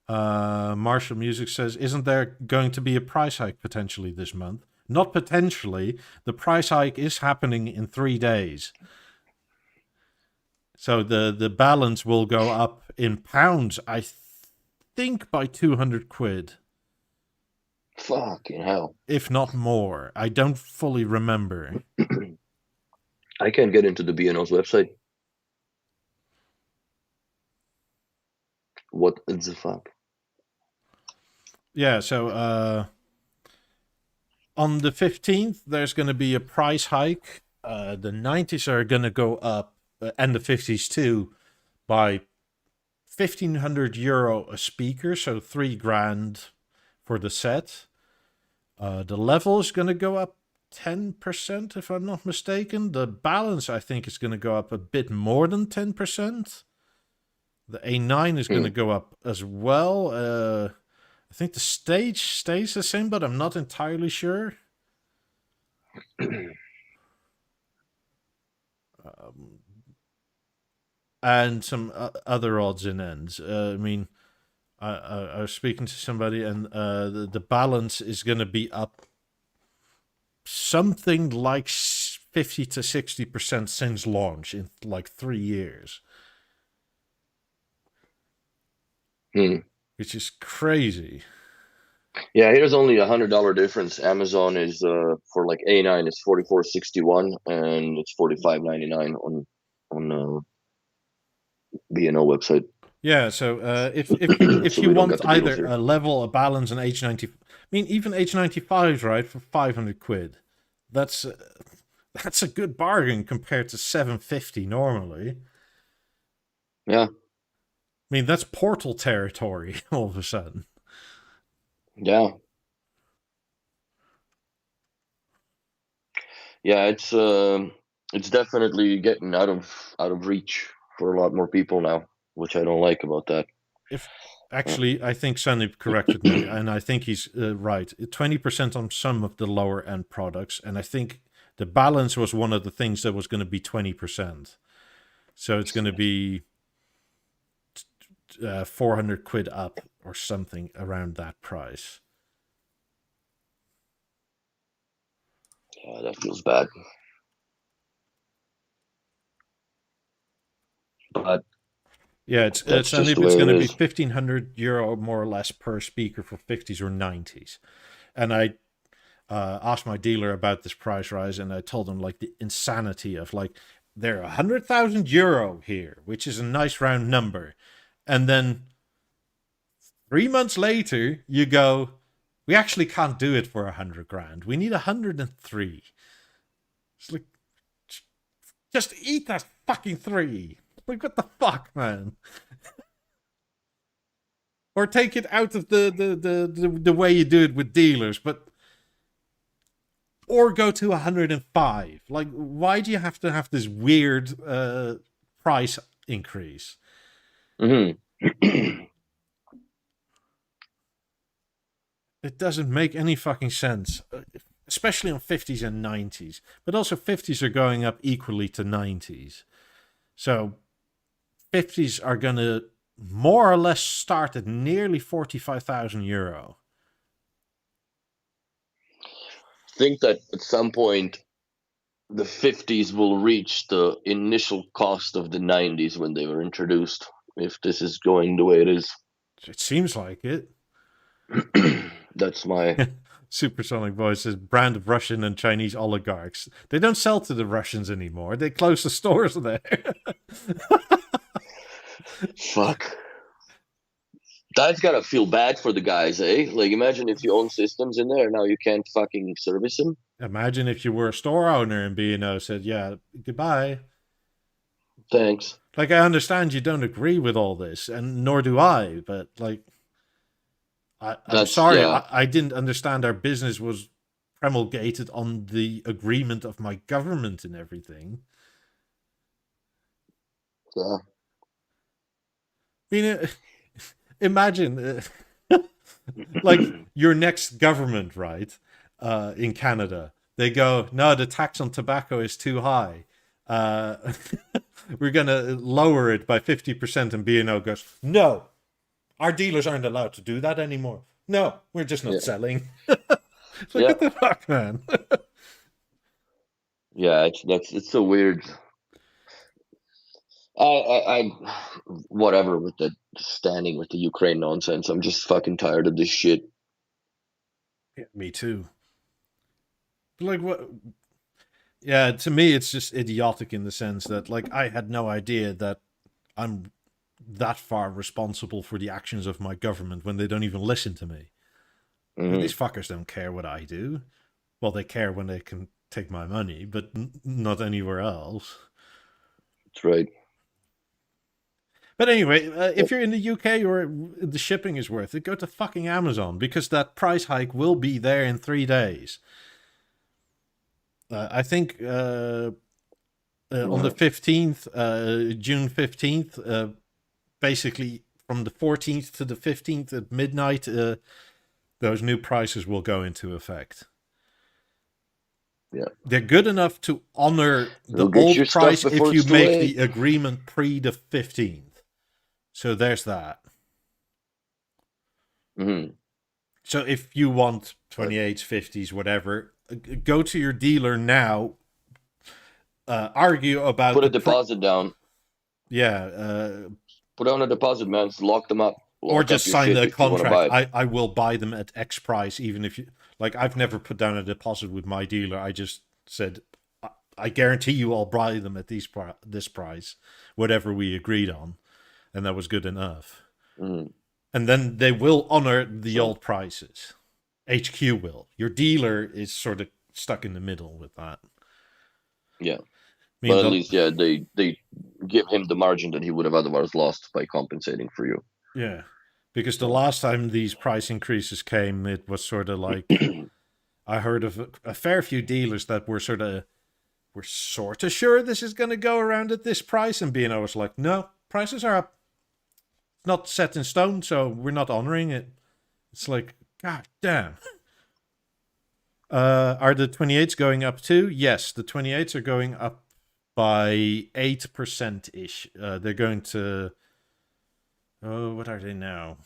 Marshall Music says, isn't there going to be a price hike potentially this month? Not potentially. The price hike is happening in 3 days. So the balance will go up in pounds, I think, by 200 quid. Fucking hell. If not more. I don't fully remember. I can't get into the B&O's website. What the fuck? Yeah, so on the 15th, there's going to be a price hike. The 90s are going to go up, and the 50s too, by €1,500 a speaker, so $3,000 for the set. The level is going to go up 10%, if I'm not mistaken. The balance, I think, is going to go up a bit more than 10%. The A9 is going to go up as well. I think the stage stays the same, but I'm not entirely sure. And some other odds and ends. I mean, I was speaking to somebody, and the balance is going to be up something like 50 to 60% since launch in like 3 years. Which is crazy. Yeah, here's only $100 difference. Amazon is for like A9 is $44.61 and it's $45.99 on B&O website. Yeah, so if so you want either a level, a balance, an H90, I mean even H95s, right, for 500 quid, that's a good bargain compared to 750 normally. Yeah. I mean, that's Portal territory all of a sudden. Yeah. Yeah, it's definitely getting out of reach for a lot more people now, which I don't like about that. Actually, I think Sandeep corrected me, and I think he's right. 20% on some of the lower end products, and I think the balance was one of the things that was going to be 20%. So it's going to be 400 quid up or something around that price. Yeah, that feels bad. But yeah, it's going to be €1,500 more or less per speaker for 50s or 90s, and I asked my dealer about this price rise, and I told him like the insanity of like they're 100,000 euro here, which is a nice round number, and then 3 months later you go, we actually can't do it for 100 grand. We need 103. It's like, just eat that fucking 3. Like, what the fuck, man? Or take it out of the way you do it with dealers, but or go to 105. Like, why do you have to have this weird price increase? Mm-hmm. It doesn't make any fucking sense, especially on 50s and 90s. But also 50s are going up equally to 90s. So 50s are going to more or less start at nearly 45,000 euro. Think that at some point the 50s will reach the initial cost of the 90s when they were introduced, if this is going the way it is. It seems like it. That's my Supersonic Voice says brand of Russian and Chinese oligarchs. They don't sell to the Russians anymore. They close the stores there. fuck. That's gotta feel bad for the guys, eh? Like, imagine if you own systems in there, now you can't fucking service them. Imagine if you were a store owner and B&O said, yeah, goodbye. Thanks. Like, I understand you don't agree with all this, and nor do I, but, like, I'm sorry, yeah. I didn't understand our business was promulgated on the agreement of my government and everything. Yeah. I mean, imagine, like, your next government, right, in Canada, they go, no, the tax on tobacco is too high. We're going to lower it by 50%, and B&O goes, no, our dealers aren't allowed to do that anymore. No, we're just not selling. It's like, what the fuck, man? Yeah, it's so weird. I whatever with the standing with the Ukraine nonsense. I'm just fucking tired of this shit. Yeah, me too. But like, what? Yeah, to me, it's just idiotic in the sense that, like, I had no idea that I'm that far responsible for the actions of my government when they don't even listen to me. Mm-hmm. These fuckers don't care what I do. Well, they care when they can take my money, but not anywhere else. That's right. But anyway, if you're in the UK or the shipping is worth it, go to fucking Amazon, because that price hike will be there in 3 days. I think on the 15th, June 15th, basically from the 14th to the 15th at midnight, those new prices will go into effect. Yeah. They're good enough to honor the old price if you make the agreement pre the 15th. So there's that. Mm-hmm. So if you want 28s, 50s, whatever, go to your dealer now, argue about... Put a deposit down. Yeah. Put on a deposit, man. Lock them up. Or just sign the contract. I will buy them at X price, even if you... Like, I've never put down a deposit with my dealer. I just said, I guarantee you I'll buy them at this price, whatever we agreed on. And that was good enough. Mm. And then they will honor the old prices. HQ will. Your dealer is sort of stuck in the middle with that. Yeah. But at least, yeah, they give him the margin that he would have otherwise lost by compensating for you. Yeah. Because the last time these price increases came, it was sort of like... I heard of a fair few dealers that were sort of sure this is going to go around at this price. And B&O was like, no, prices are up. It's not set in stone, so we're not honoring it. It's like, god damn. Are the 28s going up too? Yes, the 28s are going up by 8%-ish. They're going to... Oh, what are they now?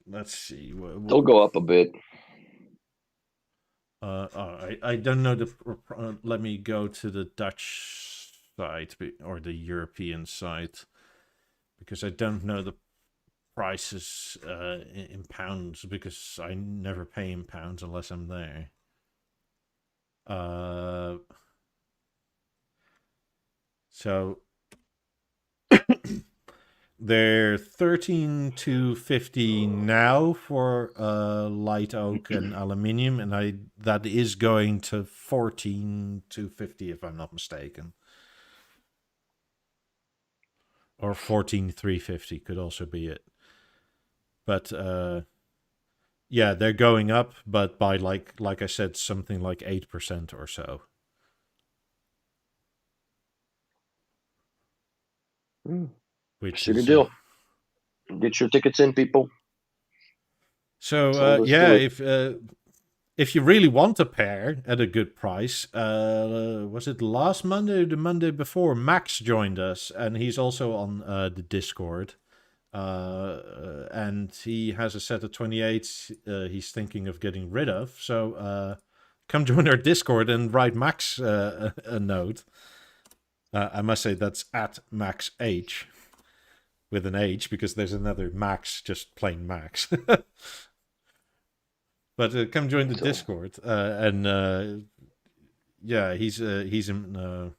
Let's see. They'll go up a bit. I don't know let me go to the Dutch site or the European site. because I don't know the prices in pounds, because I never pay in pounds unless I'm there. So they're 13,250 now for light oak and aluminium, and that is going to 14,250 if I'm not mistaken, or 14,350 could also be it. But yeah, they're going up, but by like I said, something like 8% or so. Which Shitty is deal. Get your tickets in, people. so yeah. If you really want a pair at a good price, was it last Monday or the Monday before? Max joined us, and he's also on the Discord. And he has a set of 28s he's thinking of getting rid of. So come join our Discord and write Max a note. I must say that's at Max H with an H, because there's another Max, just plain Max. But come join the Discord, and yeah, he's in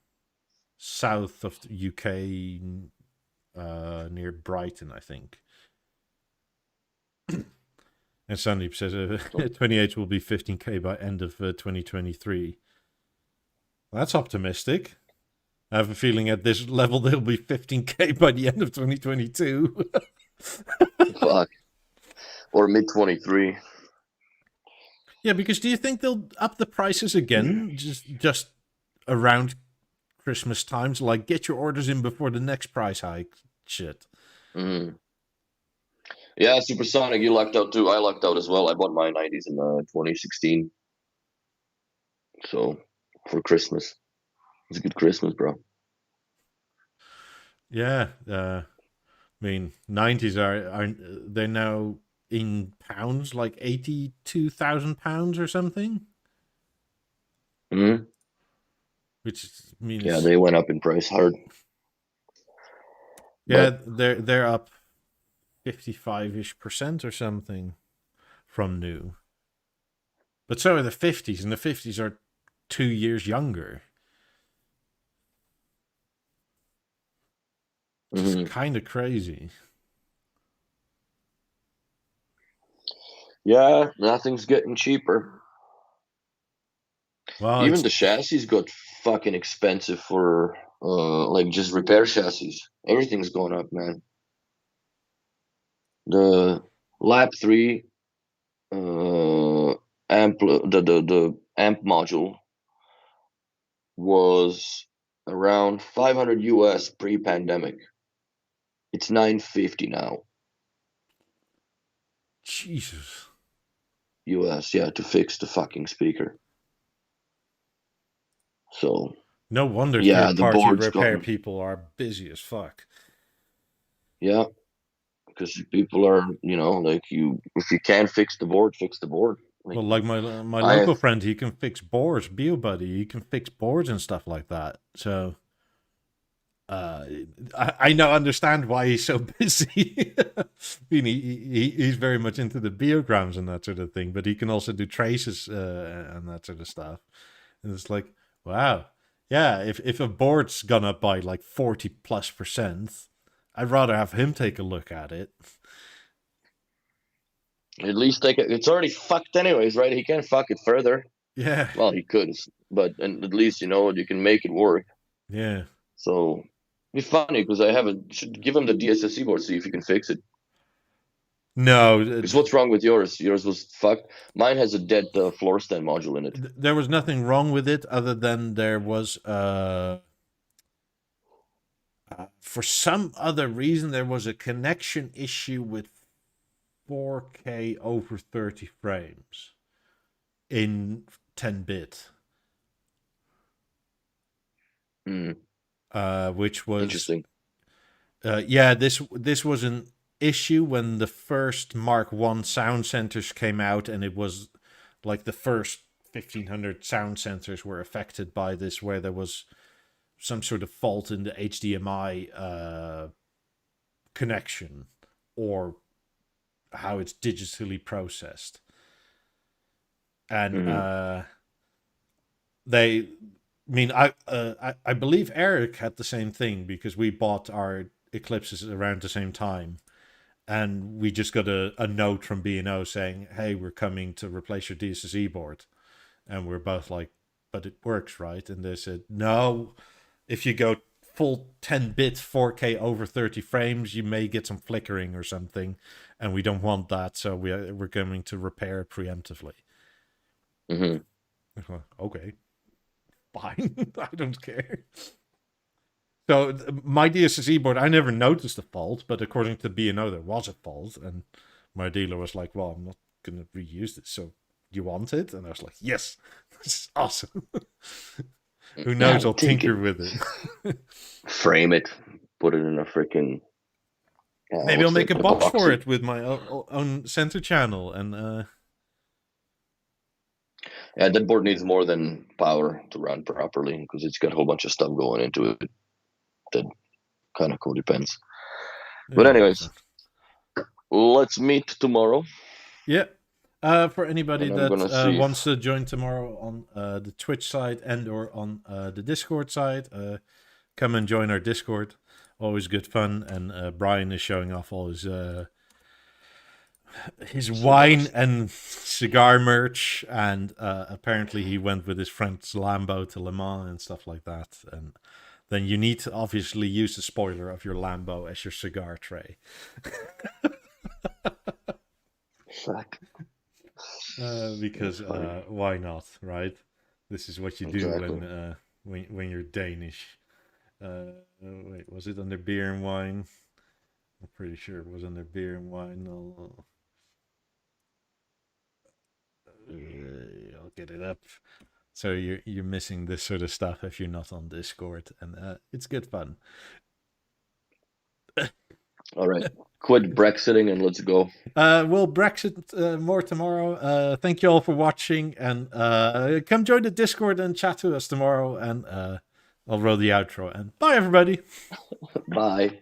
south of the UK, near Brighton, I think. And Sandeep says 28 will be 15k by end of 2023. That's optimistic. I have a feeling at this level they'll be 15k by the end of 2022. Fuck. Or mid 23. Yeah, because do you think they'll up the prices again just around Christmas times? Like, get your orders in before the next price hike shit. Yeah, Supersonic, you lucked out too. I lucked out as well. I bought my 90s in 2016. So, for Christmas. It's a good Christmas, bro. Yeah, I mean, 90s are they're now in pounds, like 82,000 pounds or something. Which means, yeah, they went up in price hard. Yeah, but they're up 55-ish% or something from new. But so are the 50s, and the 50s are 2 years younger. It's kind of crazy. Yeah, nothing's getting cheaper. Well, even the chassis got fucking expensive for like just repair chassis. Everything's going up, man. The Lab 3 amp, the amp module was around 500 US pre-pandemic. It's 950 now. Jesus. US, yeah, to fix the fucking speaker. So no wonder yeah, third-party repair people are busy as fuck. Yeah, because people are, like if you can't fix the board, fix the board. Well, like my local friend, he can fix boards. BeoBuddy, he can fix boards and stuff like that. So I now understand why he's so busy. I mean, he's very much into the biograms and that sort of thing, but he can also do traces and that sort of stuff. And it's like, wow, yeah. If a board's gone up by like 40+%, I'd rather have him take a look at it. At least it's already fucked anyways, right? He can't fuck it further. Yeah. Well, he could, but at least you can make it work. Yeah. So it'd be funny because should give him the DSSC board, see if you can fix it. No. Because what's wrong with yours? Yours was fucked. Mine has a dead floor stand module in it. There was nothing wrong with it other than there was for some other reason there was a connection issue with 4K over 30 frames in 10-bit. Which was interesting. Yeah, this was an issue when the first Mark I sound centers came out, and it was like the first 1,500 sound sensors were affected by this, where there was some sort of fault in the HDMI connection or how it's digitally processed. And I believe Eric had the same thing, because we bought our Eclipses around the same time, and we just got a note from B&O saying, hey, we're coming to replace your DSSE board. And we're both like, but it works, right? And they said, no, if you go full 10-bit 4K over 30 frames, you may get some flickering or something, and we don't want that, so we're going to repair it preemptively. Okay, fine. I don't care. So my DSSE board, I never noticed the fault, but according to B&O, there was a fault, and my dealer was like, well, I'm not going to reuse this, so you want it? And I was like, yes, this is awesome. Who knows, I'll tinker with it. Frame it, put it in a freaking... maybe I'll make a box for it with my own center channel, and... Yeah, that board needs more than power to run properly, because it's got a whole bunch of stuff going into it that kind of co-depends. But anyways, let's meet tomorrow. Yeah. For anybody that wants to join tomorrow on the Twitch side and or on the Discord side, come and join our Discord. Always good fun. And Brian is showing off all his wine and cigar merch, and apparently he went with his friend's Lambo to Le Mans and stuff like that. And then you need to obviously use the spoiler of your Lambo as your cigar tray. Fuck. Because why not, right? This is what you do when you're Danish. Wait, was it under beer and wine? I'm pretty sure it was under beer and wine. I'll get it up. So you're missing this sort of stuff if you're not on Discord, and it's good fun. All right, quit Brexiting and let's go. We'll Brexit more tomorrow. Thank you all for watching, and come join the Discord and chat to us tomorrow, and I'll roll the outro, and bye everybody. Bye.